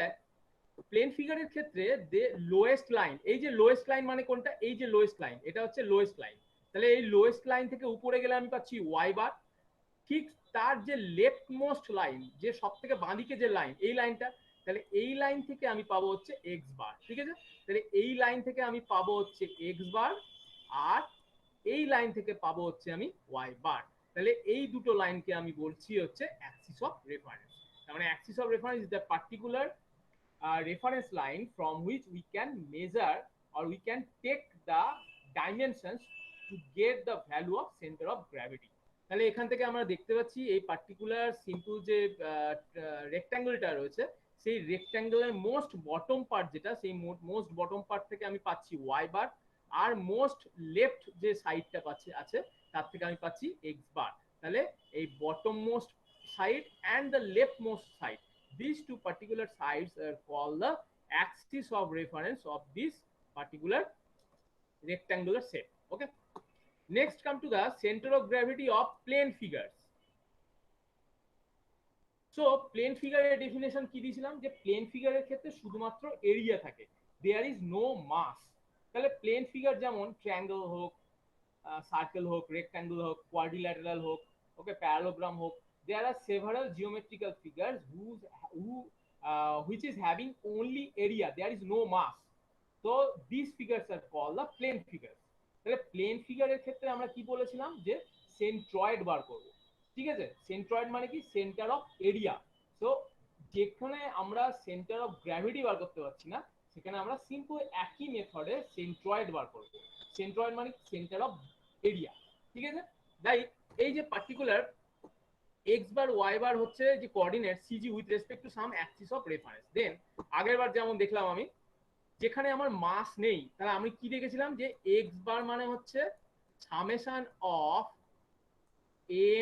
প্লেন ফিগারের ক্ষেত্রে দে লোয়েস্ট লাইন, এই যে লোয়েস্ট লাইন মানে কোনটা, এই যে লোয়েস্ট লাইন, এটা হচ্ছে লোয়েস্ট লাইন। তাহলে এই লোয়েস্ট লাইন থেকে উপরে গেলে আমি পাচ্ছি y বার, ঠিক তার যে লেফট মোস্ট লাইন, যে সব থেকে বাঁদিকে যে লাইন, এই লাইনটা, তাহলে এই লাইন থেকে আমি পাবো হচ্ছে x বার, ঠিক আছে? তাহলে এই লাইন থেকে আমি পাবো হচ্ছে x বার, আর এই লাইন থেকে পাবো হচ্ছে আমি y বার। তাহলে এই দুটো লাইনকে আমি বলছি হচ্ছে অ্যাক্সিস অফ রেফারেন্স। তার মানে Axis of reference is the particular reference line from which we can measure or we can take the dimensions to get the value of center of gravity. তাহলে এখান থেকে আমরা দেখতে পাচ্ছি এই পার্টিকুলার সিম্পল যে রেক্ট্যাঙ্গেলটা রয়েছে, সেই রেক্ট্যাঙ্গেলের মোস্ট বটম পার্ট যেটা, সেই মোস্ট বটম পার্ট থেকে আমি পাচ্ছি y বার, আর মোস্ট লেফট যে সাইডটা পাচ্ছি আছে তার থেকে আমি পাচ্ছি x বার। তাহলে এই bottom most side and the left most side, these two particular sides are called the axis of reference of this particular rectangular shape. Okay, next come to the center of gravity of plane figures. So plane figure এর definition কি দিয়েছিলাম, যে plane figure এর ক্ষেত্রে শুধুমাত্র area থাকে, there is no mass. তাহলে plane figure যেমন ট্রায়াঙ্গেল হোক, সার্কেল হোক, রেক্ট্যাঙ্গেল হোক, কোয়াড্রিল্যাটারাল হোক, ওকে, প্যারালোগ্রাম হোক, there are several geometrical figures which is having only area, there is no mass. So these figures are called the plane figures. তাহলে plane ফিগারের ক্ষেত্রে আমরা কি বলেছিলাম, যে সেন্ট্রয়েড বার করব, ঠিক আছে? সেন্ট্রয়েড মানে কি, সেন্টার অফ এরিয়া। তো যেখানে আমরা সেন্টার অফ গ্র্যাভিটি বার করতে পারছি না, সেখানে আমরা সিম্পল একই মেথডে সেন্ট্রয়েড বার করব। সেন্ট্রয়েড মানে সেন্টার অফ এরিয়া, ঠিক আছে? তাই এই যে particular x bar y bar হচ্ছে যে coordinate CG with respect to some axis of reference. Then আগের বার যেমন দেখলাম আমি, যেখানে আমার মাস নেই, তাহলে আমি কি দেখেছিলাম, যে x বার মানে হচ্ছে summation of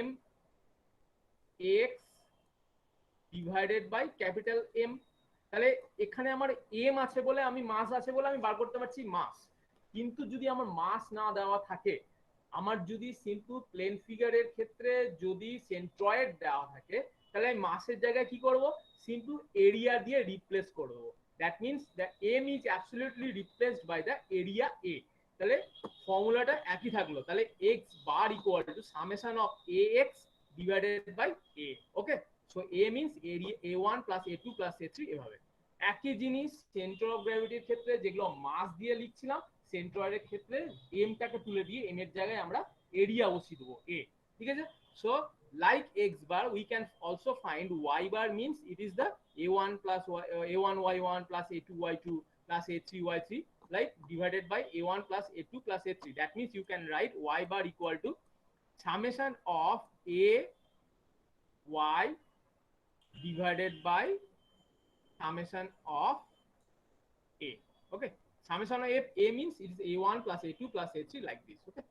m x divided by capital M। তাহলে এখানে আমার m আছে বলে, আমি মাস আছে বলে আমি বার করতে পারছি মাস। কিন্তু যদি আমার মাস না দেওয়া থাকে, আমার যদি সিম্পল প্লেন ফিগারের ক্ষেত্রে যদি সেন্ট্রয়েড দেওয়া থাকে, তাহলে আমি মাসের জায়গায় কি করব, সিম্পল এরিয়া দিয়ে রিপ্লেস করব। That means the m is absolutely replaced by the area a। তাহলে ফর্মুলাটা একই থাকলো, তাহলে x bar equal to summation of ax divided by a। Okay, so a means area a1 plus a2 plus a3 এভাবে। একই জিনিস centre of গ্র্যাভিটির ক্ষেত্রে যেগুলো মাস দিয়ে লিখছিলাম, সেন্ট্রয়েডের ক্ষেত্রে m টাকে তুলে দিয়ে m এর জায়গায় আমরা এরিয়া বসিয়ে দেবো a, ঠিক আছে? So like x bar we can also find y bar means it is the a1 plus a1 y1 plus a2 y2 plus a3 y3 like divided by a1 plus a2 plus a3. That means you can write y bar equal to summation of a y divided by summation of a. Okay, summation of A means it is A1 plus A2 plus A3 like this. Okay,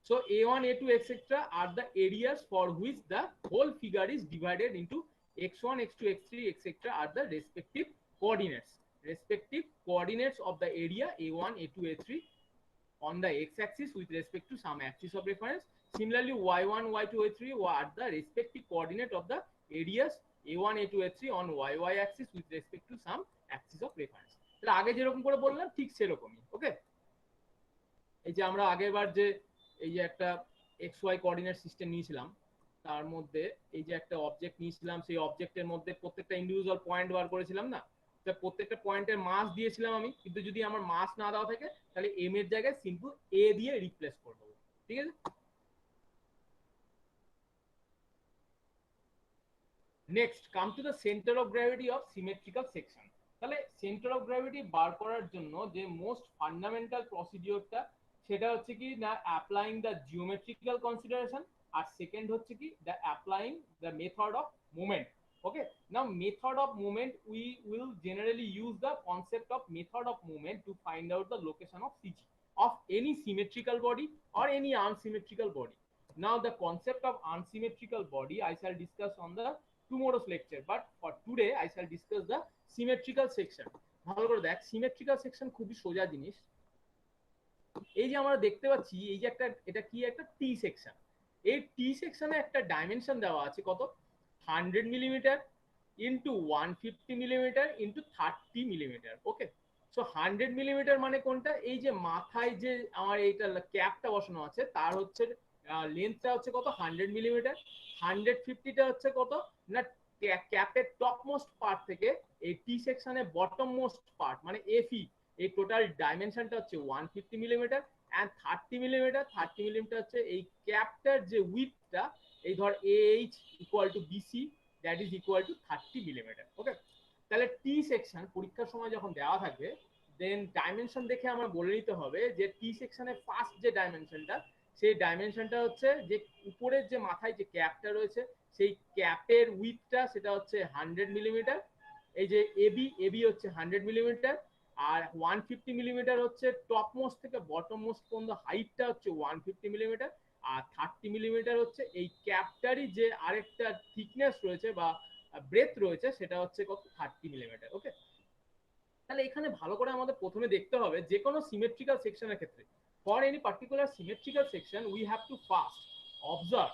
so A1, A2, etc. are the areas for which the whole figure is divided into x1, x2, x3, etc. are the respective coordinates. Respective coordinates of the area A1, A2, A3 on the x-axis with respect to some axis of reference. Similarly, y1, y2, a3 are the respective coordinate of the areas a1, a2, a3 on y axis with respect to some axis of reference. তাহলে আগে যেরকম করে বললাম ঠিক সেরকমই। ওকে, এই যে আমরা আগেরবার যে এই যে একটা এক্স ওয়াই কোঅর্ডিনেট সিস্টেম নিয়েছিলাম, তার মধ্যে এই যে একটা অবজেক্ট নিয়েছিলাম, সেই অবজেক্টের মধ্যে প্রত্যেকটা ইন্ডিভিজুয়াল পয়েন্ট বার করেছিলাম না, প্রত্যেকটা পয়েন্টের মাস দিয়েছিলাম আমি, কিন্তু যদি আমার মাস না দেওয়া থাকে তাহলে এম এর জায়গায় সিম্পল এ দিয়ে রিপ্লেস করে দেবো। ঠিক আছে, next come to the centre of gravity of symmetrical section. তাহলে সেন্টার অফ গ্র্যাভিটি বার করার জন্য যে মোস্ট ফান্ডামেন্টাল প্রসিডিওরটা সেটা হচ্ছে কি না অ্যাপ্লাইং দ্য জিওমেট্রিক্যাল কনসিডারেশন, আর সেকেন্ড হচ্ছে কি the applying the method of movement. Okay, now method of movement, we will generally use the concept of method of movement to find out the location of CG of any symmetrical body or any unsymmetrical body. Now the concept of unsymmetrical body I shall discuss on the tomorrow's lecture, but for today I shall discuss the symmetrical section. ভালো করে দেখ, symmetrical section খুবই সোজা জিনিস। এই যে আমরা দেখতে পাচ্ছি এই যে একটা, এটা কি একটা টি সেকশন, এই টি সেকশনে একটা ডাইমেনশন দেওয়া আছে কত 100 millimetre into 150 millimetre into 30 millimetre. Okay, so 100 millimetre মানে কোনটা, এই যে মাথায় যে আমার এইটা ক্যাপটা বসানো আছে তার হচ্ছে লেন্থটা হচ্ছে কত 100 মিলিমিটার, 150টা হচ্ছে কত না ক্যাপের টপ মোস্ট পার্ট থেকে এই টি সেকশনের বটম মোস্ট পার্ট মানে এফই, এই টোটাল ডাইমেনশনটা হচ্ছে 150 মিলিমিটার এন্ড 30 মিলিমিটার। 30 মিলিমিটার হচ্ছে এই ক্যাপটার যে উইথটা, এই ধর AH equal to BC that is equal to 30 millimetre. Okay, তাহলে টি সেকশন পরীক্ষার সময় যখন দেওয়া থাকবে দেন ডাইমেনশন দেখে আমরা বলে নিতে হবে যে টি সেকশনের ফার্স্ট যে ডাইমেনশনটা, সেই ডাইমেনশনটা হচ্ছে যে উপরের যে মাথায় যে ক্যাপটা রয়েছে সেই ক্যাপের উইথটা সেটা হচ্ছে 100 মিলিমিটার, এই যে এবি হচ্ছে 100 মিলিমিটার, আর 150 মিলিমিটার হচ্ছে টপ মোস্ট থেকে বটম মোস্ট পর্যন্ত হাইটটা হচ্ছে 150 মিলিমিটার, আর 30 মিলিমিটার হচ্ছে এই ক্যাপটারই যে আরেকটা থিকনেস রয়েছে বা ব্রেথ রয়েছে সেটা হচ্ছে কত 30 মিলিমিটার। ওকে, তাহলে এখানে ভালো করে আমাদের প্রথমে দেখতে হবে যে কোনো সিমেট্রিক্যাল সেকশনের ক্ষেত্রে for any particular symmetrical section we have to first observe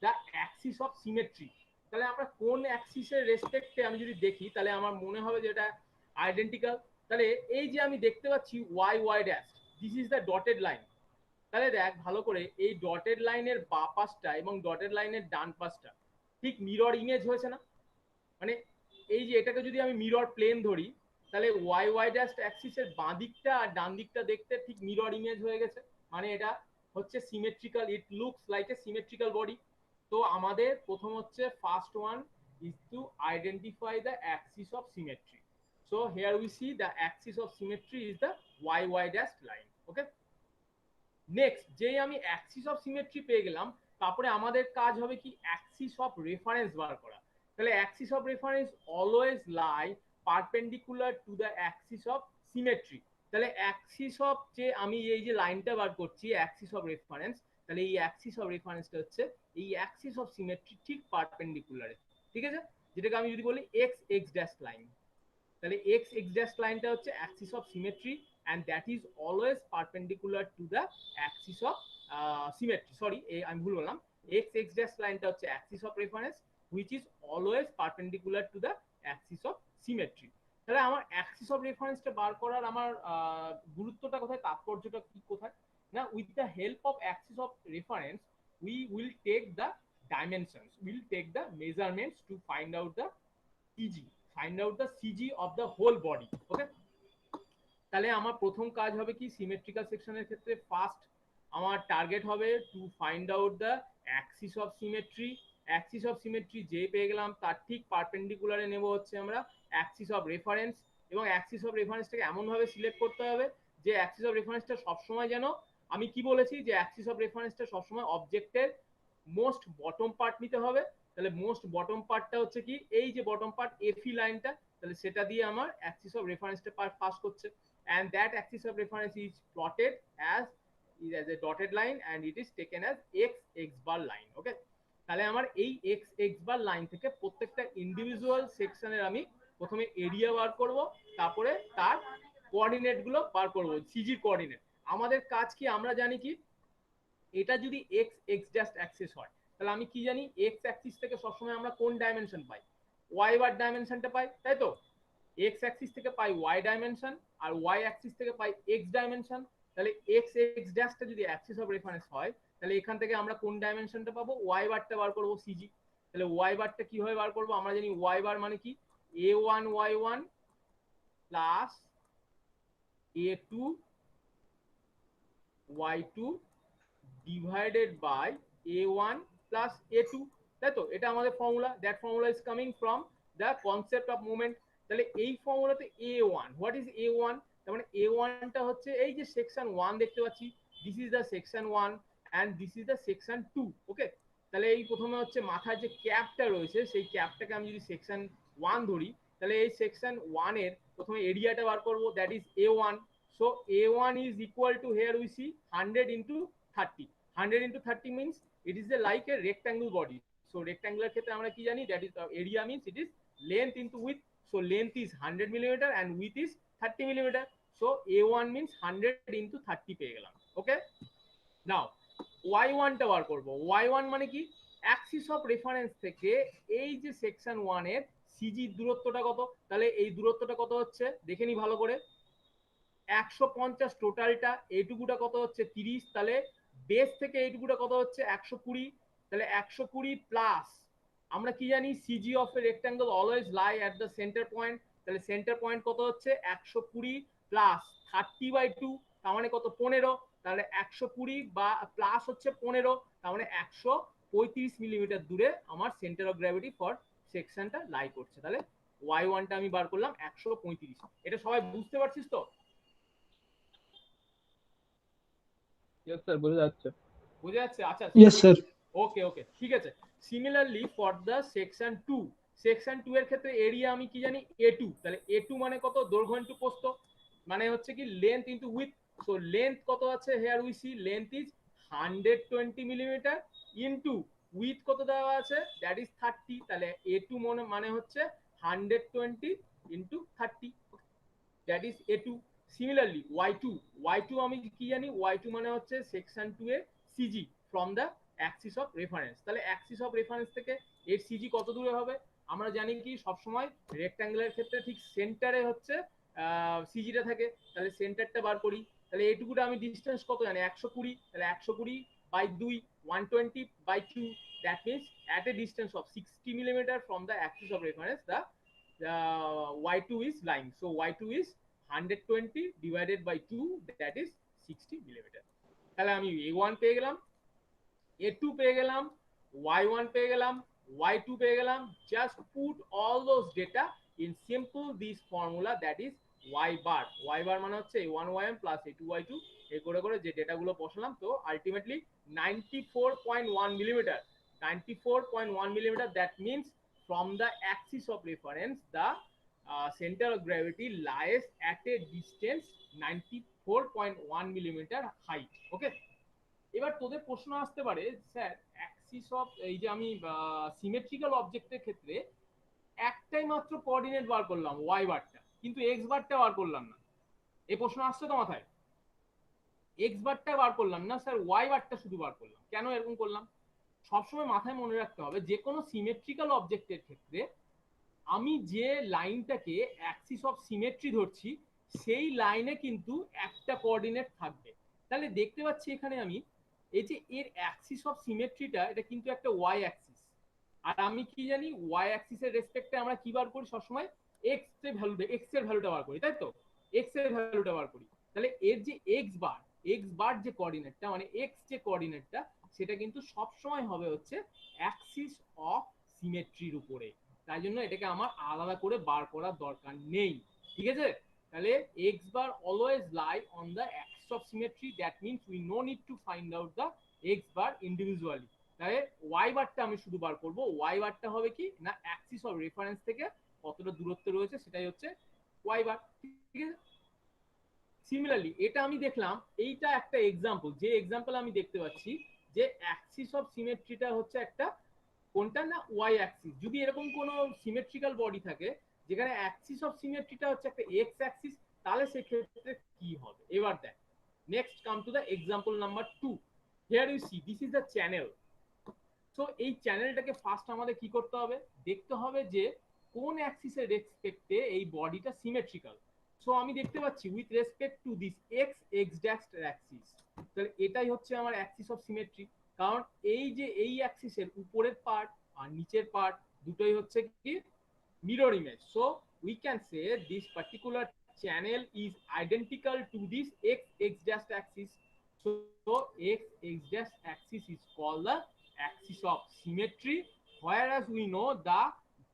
the axis of symmetry. তাহলে আমরা কোন অ্যাক্সিসের রেসপেক্টে আমি যদি দেখি তাহলে আমার মনে হবে যে এটা আইডেন্টিক্যাল। তাহলে এই যে আমি দেখতে পাচ্ছি Y Y dash, this is the dotted line. তাহলে দেখ ভালো করে এই ডটেড লাইনের বাঁ পাশটা এবং ডটেড লাইনের ডান পাশটা ঠিক মিরর ইমেজ হয়েছে না, মানে এই যে এটাকে যদি আমি মিরর প্লেন ধরি তাহলে ওয়াই ওয়াই ড্যাশ অ্যাক্সিসের বাঁ দিকটা আর ডান দিকটা দেখতে ঠিক মিরর ইমেজ হয়ে গেছে, মানে এটা হচ্ছে symmetrical, it looks like a symmetrical body. তো আমাদের প্রথম হচ্ছে first one is to identify the axis of symmetry. So here we see the axis of symmetry is the Y Y dash line. Okay, next যেই আমি Axis of symmetry পেয়ে গেলাম তারপরে আমাদের কাজ হবে কি অ্যাক্সিস অফ রেফারেন্স বার করা। তাহলে Axis of reference always lie perpendicular to the axis of symmetry. তাহলে অ্যাক্সিস অফ যে আমি এই যে লাইনটা বার করছি অ্যাক্সিস অফ রেফারেন্স, তাহলে এই অ্যাক্সিস অফ রেফারেন্সটা হচ্ছে এই অ্যাক্সিস অফ সিমেট্রি ঠিক পারপেন্ডিকুলারে। ঠিক আছে, যেটাকে আমি যদি বলি এক্স এক্স ড্যাশ লাইন, তাহলে এক্স এক্স ড্যাশ লাইনটা হচ্ছে Axis of symmetry and that is always perpendicular to the axis of symmetry. Sorry, আমি ভুল বললাম, x x dash লাইনটা হচ্ছে axis of reference which is always perpendicular to the axis of symmetry. তাহলে আমার axis of reference টা বার করার আমার গুরুত্বটা কোথায়, তাৎপর্যটা কি কোথায় না, with the help of axis of reference we will take the dimensions, we will take the measurements to find out the CG of the whole body. Okay, তাহলে আমার প্রথম কাজ হবে কি সিমেট্রিক্যাল সেকশনের ক্ষেত্রে ফার্স্ট আমার টার্গেট হবে to find out the axis of symmetry. Axis of symmetry যে পেয়ে গেলাম তার ঠিক পারপেন্ডিকুলারে নেব হচ্ছে আমরা অ্যাক্সিস অফ রেফারেন্স, এবং অ্যাক্সিস অফ রেফারেন্সটাকে এমনভাবে সিলেক্ট করতে হবে যে অ্যাক্সিস অফ রেফারেন্সটা সবসময় যেন, আমি কি বলেছি যে অ্যাক্সিস অফ রেফারেন্সটা সবসময় অবজেক্টের মোস্ট বটম পার্ট নিতে হবে। তাহলে মোস্ট বটম পার্টটা হচ্ছে কি এই যে বটম পার্ট এফি লাইনটা, তাহলে সেটা দিয়ে আমার অ্যাক্সিস অফ রেফারেন্সটা পাস করছে, and that axis of reference is plotted as a dotted line and it is taken as x bar line. ওকে, তাহলে আমার এই x বার লাইন থেকে প্রত্যেকটা ইন্ডিভিজুয়াল সেকশনের আমি প্রথমে এরিয়া বার করব, তারপরে তার কোঅর্ডিনেট গুলো বার করব, সিজির কোঅর্ডিনেট। আমাদের কাজ কি, আমরা জানি কি এটা যদি x ড্যাশ অ্যাক্সিস হয় তাহলে আমি কি জানি x অ্যাক্সিস থেকে সবসময় আমরা কোন ডাইমেনশন পাই, y বার ডাইমেনশনটা পাই, তাই তো? x অ্যাক্সিস থেকে পাই y ডাইমেনশন আর y অ্যাক্সিস থেকে পাই x ডাইমেনশন। তাহলে x ড্যাশটা যদি অ্যাক্সিস অফ রেফারেন্স হয় তাহলে এখান থেকে আমরা কোন ডাইমেনশনটা পাবো, y বারটা বার করব cg। তাহলে y বারটা কিভাবে বার করব, আমরা জানি y বার মানে কি a1 y1 plus a2 y2 divided by a1 plus a2, তাই তো? এটা আমাদের formula, that formula is coming from the concept of moment. তাহলে এই ফর্মুলাতে a1, হোয়াট ইজ a1? তার মানে a1 টা হচ্ছে এই যে সেকশন 1 দেখতে পাচ্ছি, this is the section 1 and this is the section 2। Okay, তাহলে এই প্রথমে হচ্ছে মাথায় যে ক্যাপটা রয়েছে সেই ক্যাপটাকে আমি যদি সেকশন 1 ধরি তাহলে এই সেকশন 1 এর প্রথমে এরিয়াটা বার করব, that is a1। So a1 is equal two, here we C 100 into 30। 100 into 30 means it is like a rectangle body. So rectangular ক্ষেত্রে আমরা কি জানি, that is area means it is length into width. So length is 100 millimeter and width is 30 millimeter. So a1 means 100 into 30 পেয়ে গেলাম। ওকে, নাও y1 টা বার করব। y1 মানে কি, অ্যাক্সিস অফ রেফারেন্স থেকে এই যে সেকশন 1 এর সিজি দূরত্বটা কত, তাহলে এই দূরত্বটা কত হচ্ছে দেখে নি ভালো করে, 150 টোটালটা, এইটুকুটা কত হচ্ছে 30, তাহলে বেস থেকে এইটুকুটা কত হচ্ছে 120, তাহলে 120 প্লাস আমরা কি জানি CG of A rectangle always lie at the centre point, তাহলে সেন্টার পয়েন্ট কত হচ্ছে 120 প্লাস 30/2, তার মানে কত 15, তাহলে 120 বা প্লাস হচ্ছে 15, তার মানে 135 মিলিমিটার দূরে আমার সেন্টার অফ গ্র্যাভিটি ফর সেকশনটা লাই করছে। তাহলে y1 টা আমি বার করলাম 135। এটা সবাই বুঝতে পারছিস তো? ইয়েস স্যার, বোঝা যাচ্ছে। বুঝে যাচ্ছে? আচ্ছা, ইয়েস স্যার। ওকে ওকে, ঠিক আছে। Similarly for the section 2, section 2 এর ক্ষেত্রে এরিয়া আমি কি জানি a2, তাহলে a2 মানে কত, দৈর্ঘ্য ইনটু প্রস্থ, মানে হচ্ছে কি length into with. So length কত আছে, here we C length is 120 millimetre into with কত দেওয়া আছে, দ্যাট ইজ 30, তাহলে a2 মানে হচ্ছে 120 into 30, that is a2। Similarly y2 আমি কি জানি, y2 মানে হচ্ছে সেকশন 2 এর CG from the axis of reference. তাহলে অ্যাক্সিস অফ রেফারেন্স থেকে এর সিজি কত দূরে হবে, আমরা জানি কি সবসময় রেক্ট্যাঙ্গুলার ক্ষেত্রে ঠিক সেন্টারে হচ্ছে সিজিটা থাকে, তাহলে সেন্টারটা বার করি। তাহলে এইটুকুটা আমি ডিসটেন্স কত জানি 120, তাহলে 120 by 2 120/2, that means at a distance of 60 millimetre from the axis of reference the y2 is lying. So y2 is 120 divided by 2, that is 60 millimeter. তাহলে আমি a1 পেয়ে গেলাম, a2 পেয়ে গেলাম, y1 পেয়ে গেলাম, y2 পেয়ে গেলাম। Just put all those data in simple this formula, that is y bar মানে হচ্ছে a1 y1 plus a2 y2, এই করে করে যে ডেটাগুলো বসালাম, তো ultimately 94.1 millimetre, 94.1 millimeter, that means from the axis of reference the center of gravity lies at a distance 94.1 millimeter height. ওকে, এবার তোদের প্রশ্ন আসতে পারে, স্যার অ্যাক্সিস অফ, এই যে আমি সিমেট্রিক্যাল অবজেক্টের ক্ষেত্রে একটাই মাত্র কোঅর্ডিনেট বার করলাম y বারটা, কিন্তু x বারটা বার করলাম না, এই প্রশ্ন আসছে তো মাথায়? x বারটা বার করলাম না স্যার, y বারটা শুধু বার করলাম, কেন এরকম করলাম? সবসময় মাথায় মনে রাখতে হবে যে কোনো সিমেট্রিক্যাল অবজেক্টের ক্ষেত্রে আমি যে লাইনটাকে অ্যাক্সিস অফ সিমেট্রি ধরছি সেই লাইনে কিন্তু একটা কোঅর্ডিনেট থাকবে। তাহলে দেখতে পাচ্ছি এখানে আমি এই যে এর অ্যাক্সিস অফ সিমেট্রিটা, এটা কিন্তু একটা ওয়াই অ্যাক্সিস, আর আমি কি জানি ওয়াই অ্যাক্সিসের রেসপেক্টে আমরা কি বার করি সবসময়, এক্স এর ভ্যালুটা বার করি, তাই তো? এক্স এর ভ্যালুটা বার করি। তাহলে এর যে এক্স বার যে কোঅর্ডিনেটটা, মানে এক্স যে কোঅর্ডিনেটটা, সেটা কিন্তু সব সময় হবে হচ্ছে অ্যাক্সিস অফ সিমেট্রির উপরে, তাই জন্য এটাকে আমার আলাদা করে বার করার দরকার নেই, ঠিক আছে? তাহলে x bar always lie on the axis of symmetry, that means we no need to find out the x bar individually. তাহলে y বারটা আমি শুধু বার করব, y বারটা হবে কি না অ্যাক্সিস অফ রেফারেন্স থেকে কতটা দূরত্ব রয়েছে সেটাই হচ্ছে ওয়াই বার, ঠিক আছে। সিমিলারলি এটা আমি দেখলাম, এইটা একটা এক্সাম্পল, যে এক্সাম্পল আমি দেখতে পাচ্ছি যে অ্যাক্সিস অফ সিমেট্রিটা হচ্ছে একটা কোনটা না ওয়াই অ্যাক্সিস। যদি এরকম কোনো সিমেট্রিক্যাল বডি থাকে যেখানে অ্যাক্সিস অফ সিমেট্রিটা হচ্ছে একটা এক্স অ্যাক্সিস, তাহলে সেক্ষেত্রে কি হবে এবার দেখ। Next come to the example number 2। Here you see this is the channel. So এই চ্যানেলটাকে ফার্স্ট আমাদের কি করতে হবে, দেখতে হবে যে কোন অ্যাক্সিসের রেসপেক্টে এই বডিটা সিমেট্রিক্যাল। সো আমি দেখতে পাচ্ছি with respect to this x x dash Axis, তাহলে এটাই হচ্ছে আমার অ্যাক্সিস অফ সিমেট্রি। কারণ এই যে এই অ্যাক্সিসের উপরের পার্ট আর নিচের পার্ট দুটোই হচ্ছে কি mirror image. So we can say this particular channel is identical to this x x dash axis. So x x dash axis is called the axis of symmetry, whereas we know the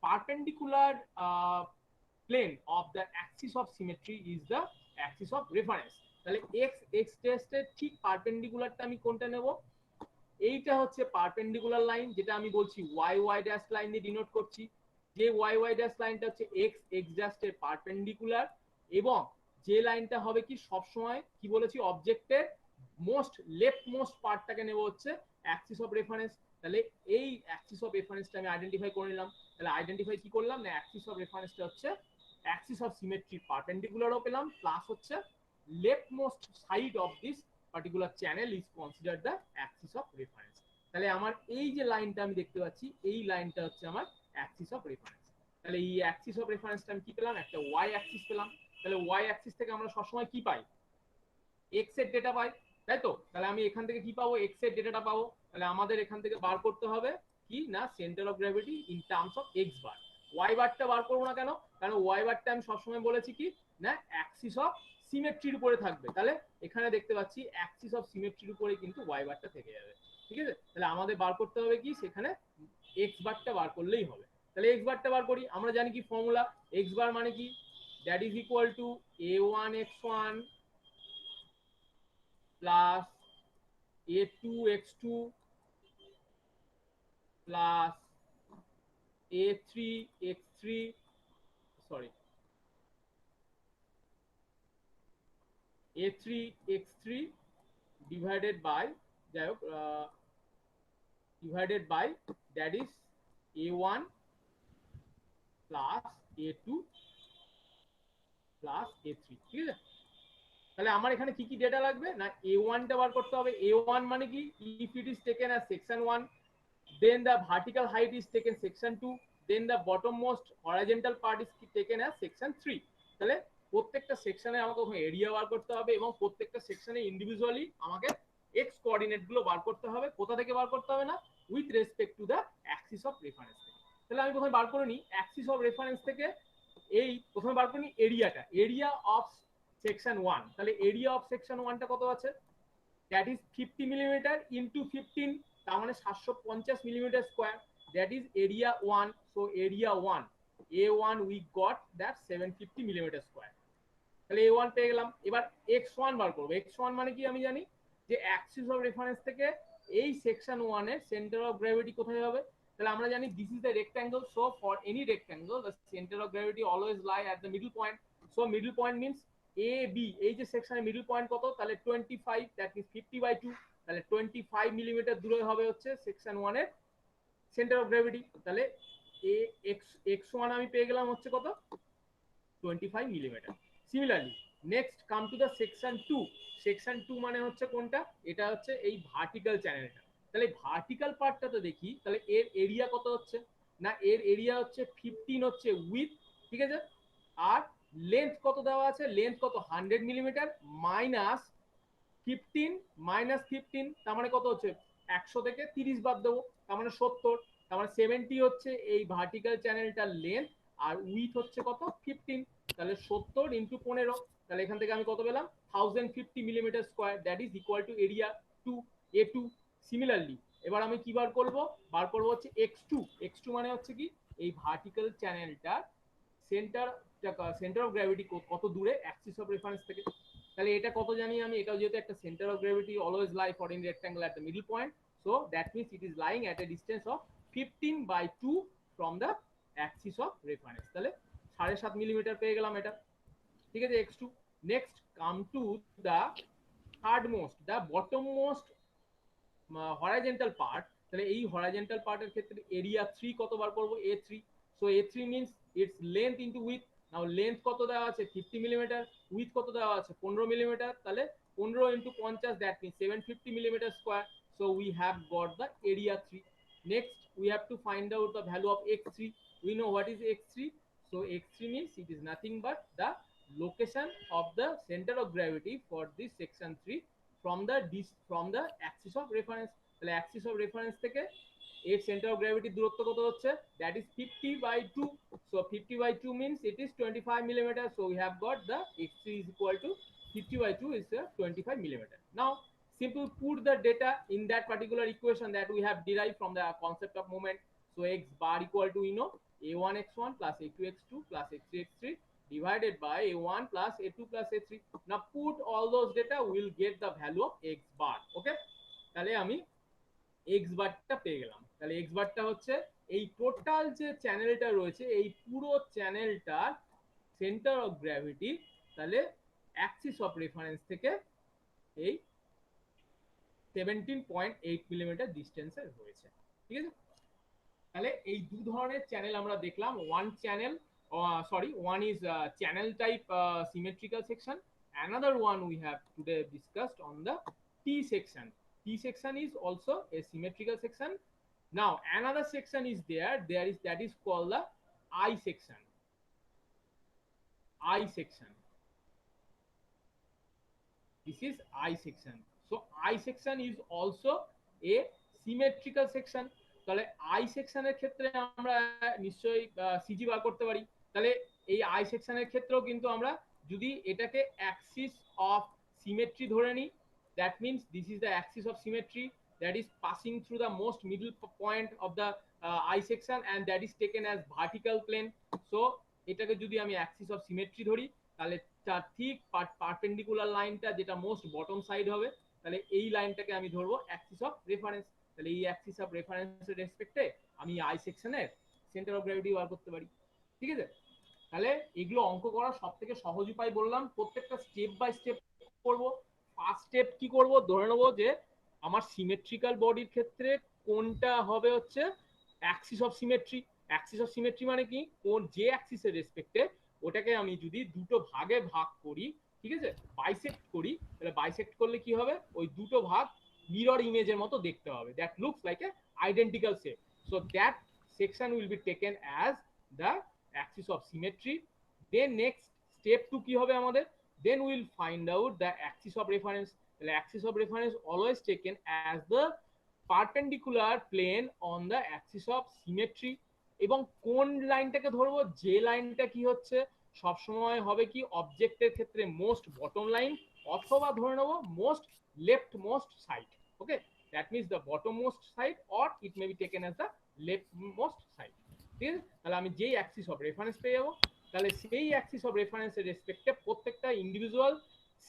perpendicular plane of the axis of symmetry is the axis of reference. তাহলে x x dash এর ঠিক পারপেন্ডিকুলারটা আমি কোনটা নেব, এইটা হচ্ছে perpendicular line, যেটা আমি বলছি y y ড্যাশ লাইন দিয়ে ডিনোট করছি। যে y y ড্যাশ লাইনটা হচ্ছে x x ড্যাশ এর পারপেন্ডিকুলার, এবং যে লাইনটা হবে কি সব সময় কি বলেছি অবজেক্টের মোস্ট লেফট মোস্ট পার্টটাকে নেব হচ্ছে অ্যাক্সিস অফ রেফারেন্স। তাহলে এই অ্যাক্সিস অফ রেফারেন্সটা আমি আইডেন্টিফাই করে নিলাম। তাহলে আইডেন্টিফাই কি করলাম না, অ্যাক্সিস অফ রেফারেন্সটা হচ্ছে অ্যাক্সিস অফ সিমেট্রি পারপেন্ডিকুলারও পেলাম, প্লাস হচ্ছে left most side of this particular channel is consider the axis of reference. তাহলে আমার এই যে লাইনটা আমি দেখতে পাচ্ছি এই লাইনটা হচ্ছে আমার অ্যাক্সিস অফ রেফারেন্স। তাহলে এই অ্যাক্সিস অফ রেফারেন্সটা আমি কি পেলাম, একটা ওয়াই অ্যাক্সিস পেলাম। তাহলে ওয়াই অ্যাক্সিস থেকে আমরা সবসময় কি পাই, এক্স এর ডেটা পাই, তাই তো। তাহলে আমি এখান থেকে কি পাবো, এক্স এর ডেটাটা পাবো। তাহলে আমাদের এখান থেকে বার করতে হবে কি না centre of gravity in terms of x bar. Y বারটা বার করবো না কেন, কারণ ওয়াই বারটা আমি সবসময় বলেছি কি না অ্যাক্সিস অফ সিমেট্রির উপরে থাকবে। তাহলে এখানে দেখতে পাচ্ছি অ্যাক্সিস অফ সিমেট্রির উপরে কিন্তু ওয়াই বারটা থেকে যাবে, ঠিক আছে। তাহলে আমাদের বার করতে হবে কি সেখানে এক্স বারটা বার করলেই হবে। তাহলে এক্স বারটা বার করি, আমরা জানি কি ফর্মুলা, এক্স বার মানে কি, that is equal to a1 x1 plus a2 x2 plus a3 x3 sorry a3 x3 divided by যাই হোক divided by that is a1 plus a2 plus a3, ঠিক আছে। তাহলে আমার এখানে কি কি ডেটা লাগবে না, a1 টা বার করতে হবে। a1 মানে কি, if it is taken as section 1 then the vertical height is taken section 2 then the bottommost horizontal part is taken as section 3। তাহলে প্রত্যেকটা সেকশনে আমাকে ওখানে এরিয়া বার করতে হবে এবং প্রত্যেকটা সেকশনে ইন্ডিভিজুয়ালি আমাকে এক্স কোঅর্ডিনেট গুলো বার করতে হবে। কোথা থেকে বার করতে হবে না, with respect to the axis of reference থেকে। তাহলে আমি প্রথমে বার করে নিই অ্যাক্সিস অফ রেফারেন্স থেকে, এই প্রথমে বার করে নিই এরিয়াটা, এরিয়া অফ সেকশন 1। তাহলে এরিয়া অফ সেকশন 1টা কত আছে, দ্যাট ইজ 50 মিলিমিটার ইনটু 15, তার মানে 750 millimetre square, that is area 1। So area 1 a1 we got that 750 millimetre square. তাহলে a1 পেয়ে গেলাম। এবার x1 বার করব। x1 মানে কি, আমি জানি যে অ্যাক্সিস অফ রেফারেন্স থেকে এই সেকশন 1 এর সেন্টার অফ গ্র্যাভিটি কোথায় হবে। তাহলে আমরা জানি this is the rectangle, so for any rectangle the centre of gravity always lie at the middle point. So middle point means A B, এই যে সেকশনের মিডল পয়েন্ট কত, তাহলে 25, দ্যাট মিন্স 50/2, তাহলে 25 মিলিমিটার দূরে হবে হচ্ছে সেকশন 1 এর সেন্টার অফ গ্র্যাভিটি। তাহলে এ x1 আমি পেয়ে গেলাম হচ্ছে কত, 25 millimetre. Similarly next come to the section 2। Section 2 মানে হচ্ছে কোনটা, এটা হচ্ছে এই ভার্টিক্যাল চ্যানেলটা। তাহলে ভার্টিক্যাল পার্টটাতে দেখি, তাহলে এর এরিয়া কত হচ্ছে না, এর এরিয়া হচ্ছে 15 হচ্ছে উইথ, ঠিক আছে। আর লেন্থ কত দেওয়া আছে, লেন্থ কত 100 মিলিমিটার মাইনাস 15 তার মানে কত হচ্ছে 100 থেকে 30 বাদ দেবো, তার মানে 70, তার মানে 70 হচ্ছে এই ভার্টিক্যাল চ্যানেলটার লেন্থ, আর উইথ হচ্ছে কত 15, তাহলে 70 ইনটু 15। তাহলে এখান থেকে আমি কত পেলাম 1050 millimetre square, that is equal two area 2 a2। Similarly এবার আমি কি বার করব হচ্ছে x2। x2 মানে হচ্ছে কি, এই ভার্টিক্যাল চ্যানেলটা সেন্টার অফ গ্র্যাভিটি কত দূরে অ্যাক্সিস অফ রেফারেন্স থেকে। তাহলে এটা কত জানি আমি, এটাও যেহেতু একটা centre of gravity always lie for in rectangle at the middle point, so that means it is lying at a distance of 15/2 from the axis of reference. তাহলে 7.5 মিলিমিটার পেয়ে গেলাম এটা, ঠিক আছে x2। Next come to the third most, the bottom most horizontal part. তাহলে এই horizontal পার্টের ক্ষেত্রে এরিয়া 3 কত বার করব, a3। So a3 means it's length into with. Now length কত দেওয়া আছে 50 মিলিমিটার, উইথ কত দেওয়া আছে 15 মিলিমিটার, তাহলে 15 into 50 that means 750 millimetre square. So we have got the area 3। Next we have to find out the value of x3। We know what is x3। So x3 means it is nothing but the location of the center of gravity for this section 3 from the axis of reference। তাহলে axis of reference থেকে এর center of gravity দূরত্ব কত হচ্ছে, that is 50/2। so 50/2 means it is 25 millimeter। so we have got the x3 is equal to 50/2 is 25 millimeter। now simply put the data in that particular equation that we have derived from the concept of moment। so x bar equal to, you know, a1 x1 plus a2 x2 plus a3 x3 divided by a1 plus a2 plus a3। now put all those data, we'll get the value of x bar। okay, তাহলে আমি x বারটা পেয়ে গেলাম। তাহলে x বারটা হচ্ছে এই total যে চ্যানেলটা রয়েছে, এই পুরো চ্যানেলটার সেন্টার অফ গ্র্যাভিটি তাহলে অ্যাক্সিস অফ রেফারেন্স থেকে এই 17.8 মিলিমিটার ডিস্টেন্সে রয়েছে, ঠিক আছে। তাহলে এই দু ধরনের চ্যানেল আমরা দেখলাম। One is channel type symmetrical section, another one we have today discussed on the T section। T section is also a symmetrical section। now another section is there is that is called the I section। this is I section। so I section is also a symmetrical section। তাহলে I সেকশনের ক্ষেত্রে আমরা নিশ্চয়ই CG বার করতে পারি। তাহলে এই I সেকশনের ক্ষেত্রেও কিন্তু আমরা যদি এটাকে অ্যাক্সিস অফ সিমেট্রি ধরে নিই, that means this is the axis of symmetry that is passing through the most middle point of the I section and that is taken as vertical plane. So এটাকে যদি আমি Axis of symmetry ধরি, তাহলে তার ঠিক perpendicular লাইনটা যেটা most bottom side হবে, তাহলে এই লাইনটাকে আমি ধরবো অ্যাক্সিস অফ রেফারেন্স। তাহলে এই অ্যাক্সিস অফ রেফারেন্সের রেসপেক্টে আমি আই সেকশনের সেন্টার অফ গ্র্যাভিটি বার করতে পারি, ঠিক আছে। তাহলে এগুলো অঙ্ক করার সবথেকে সহজ উপায় বললাম, প্রত্যেকটা স্টেপ বাই স্টেপ করব। ফার্স্ট স্টেপ কি করব, ধরে নেব যে আমার সিমেট্রিক্যাল বডির ক্ষেত্রে কোনটা হবে হচ্ছে Axis of symmetry. Axis of symmetry মানে কি, কোন যে অ্যাক্সিসের রেসপেক্টে ওটাকে আমি যদি দুটো ভাগে ভাগ করি, ঠিক আছে, বাইসেক্ট করি, তাহলে বাইসেক্ট করলে কি হবে, ওই দুটো ভাগ mirror ইমেজের মতো দেখতে হবে, that looks like a identical shape। so that section will be taken as the axis of symmetry। then next step 2 কি হবে আমাদের, then we will find out the axis of reference। তাহলে axis of reference always taken as the perpendicular plane on the axis of symmetry। এবং কোন লাইনটাকে ধরবো, যে লাইনটা কি হচ্ছে সব সময় হবে কি অবজেক্টের ক্ষেত্রে মোস্ট বটম লাইন, অথবা ধরে নেব most left most side. okay, that means the bottom most side or it may be taken as the left most side। ঠিক আছে, তাহলে আমি যেই অ্যাক্সিস অফ রেফারেন্স পেয়ে যাবো, তাহলে সেই অ্যাক্সিস অফ রেফারেন্সের রেসপেক্টে প্রত্যেকটা ইন্ডিভিজুয়াল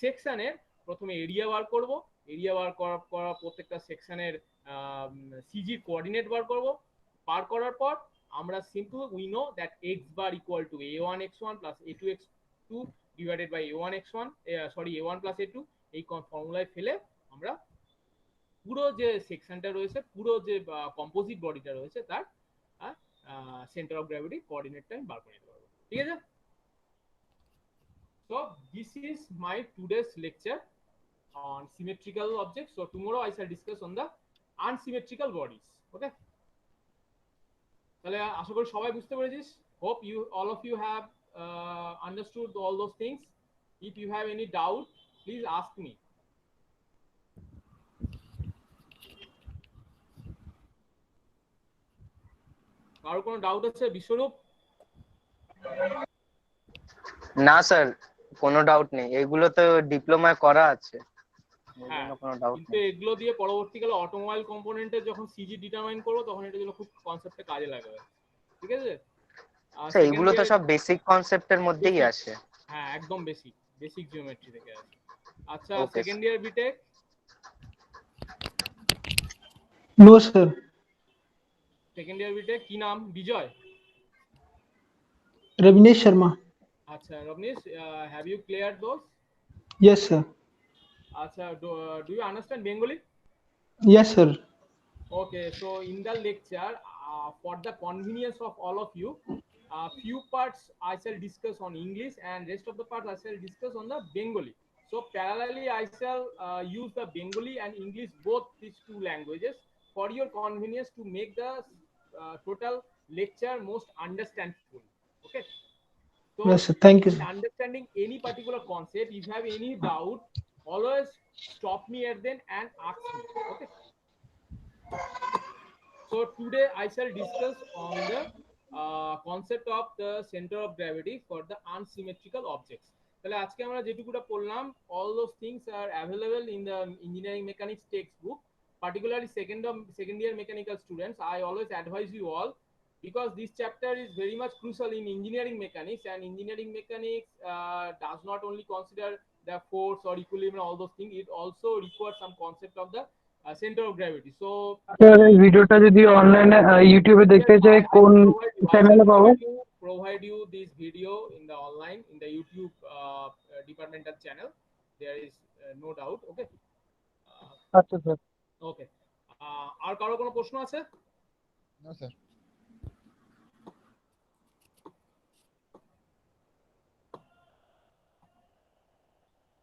সেকশনের প্রথমে এরিয়া বার করব। এরিয়া বার করার প্রত্যেকটা সেকশনের সিজি কোঅর্ডিনেট বার করব। বার করার পর আমরা simple we know that x bar equal to a1 x1 plus a2 x2 divided by a1 x1 a1 plus a2। এই ফর্মুলায় ফেলে আমরা পুরো যে সেকশনটা রয়েছে, পুরো যে কম্পোজিট বডিটা রয়েছে তার সেন্টার অফ গ্র্যাভিটি কোঅর্ডিনেটটা আমি বার করে নিতে পারবো, ঠিক আছে। So this is my today's lecture on symmetrical objects. So tomorrow I shall discuss on the unsymmetrical bodies. Okay, তাহলে আশা করি সবাই বুঝতে পেরেছিস। Hope you all of you have understood all those things. If you have any doubt please ask me. কারো কোনো doubt আছে বিশ্বরূপ? না স্যার, কোনো ডাউট নেই, এগুলো তো ডিপ্লোমায় করা আছে, হ্যাঁ, কোনো ডাউট কিন্তু নেই। এগুলো দিয়ে পরবর্তীকালে অটোমোবাইল কম্পোনেন্টের যখন সিজি ডিটারমাইন করব তখন এটা খুব কনসেপ্টে কাজে লাগবে, ঠিক আছে। স্যার এগুলো তো সব বেসিক কনসেপ্টের মধ্যেই আসে। হ্যাঁ, একদম বেসিক জিওমেট্রি থেকে আসে। আচ্ছা, Okay, second year BTech? No sir. Second year BTech কি নাম? বিজয়? Ravnesh Sharma. Acha, Ravnesh, have you cleared those? Yes, sir. Acha, do you understand Bengali? Yes, sir. Okay, so in the lecture, for the convenience of all of you, few parts I shall discuss on English and rest of the parts I shall discuss on the Bengali. So parallelly, I shall use the Bengali and English, both these two languages, for your convenience to make the total lecture most understandable. Okay. So Yes, sir. Thank you, in sir. understanding any particular concept, if you have any doubt, always stop me at then and ask me. Okay. So today I shall discuss on the concept of the center of gravity for the unsymmetrical objects. তাহলে আজকে আমরা যেটুকুটা পড়লাম, all those things are available in the engineering mechanics textbook, particularly second year mechanical students. I always advise you all, because this chapter is very much crucial in engineering mechanics, and engineering mechanics does not only consider the force or equilibrium, all those things, it also requires some concept of the center of gravity. So sir এই ভিডিওটা যদি অনলাইনে ইউটিউবে দেখতে চাই কোন চ্যানেলে পাবো? provide you this video in the online, in the YouTube departmental channel. There is no doubt. Okay. আচ্ছা স্যার। Okay. আর কারো কোনো প্রশ্ন আছে? না sir.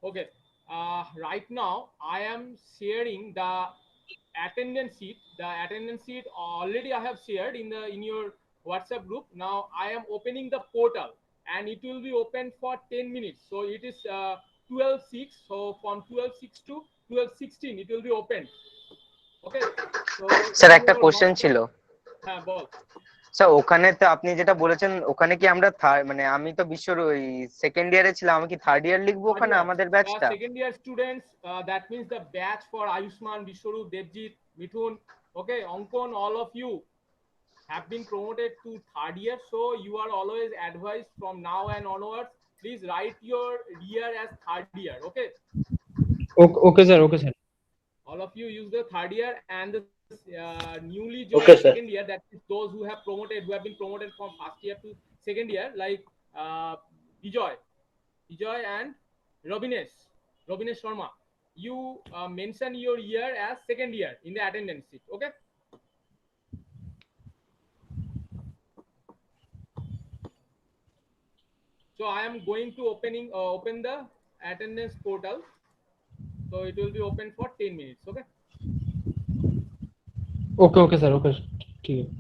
Okay. Right now I am sharing the attendance sheet. The attendance sheet already I have shared in your WhatsApp group. Now I am opening the portal and it will be open for 10 minutes. So it is 12:06. So from 12:06 to 12:16 it will be open. Okay. So sir একটা question ছিল। হ্যাঁ বল। Sir ওখানে তো আপনি যেটা বলেছেন, ওখানে কি আমরা মানে আমি তো বিশ্বর ওই সেকেন্ড ইয়ারে ছিলাম, আমি কি থার্ড ইয়ার লিখবো ওখানে আমাদের ব্যাচটা? Second year students, that means the batch for Ayushman, Vishwarup, Devjit, Mithun, okay, Ankon, all of you have been promoted to third year. So you are always advised from now and onwards, please write your year as third year. Okay. Okay sir, okay sir. All of you use the third year, and the newly joined second year, that is those who have been promoted from first year to second year, like Bijoy and Robinesh Sharma. You mention your year as second year in the attendance sheet. Okay. So I am going to open the attendance portal. So it will be open for 10 minutes. Okay. Okay sir, okay ঠিক আছে।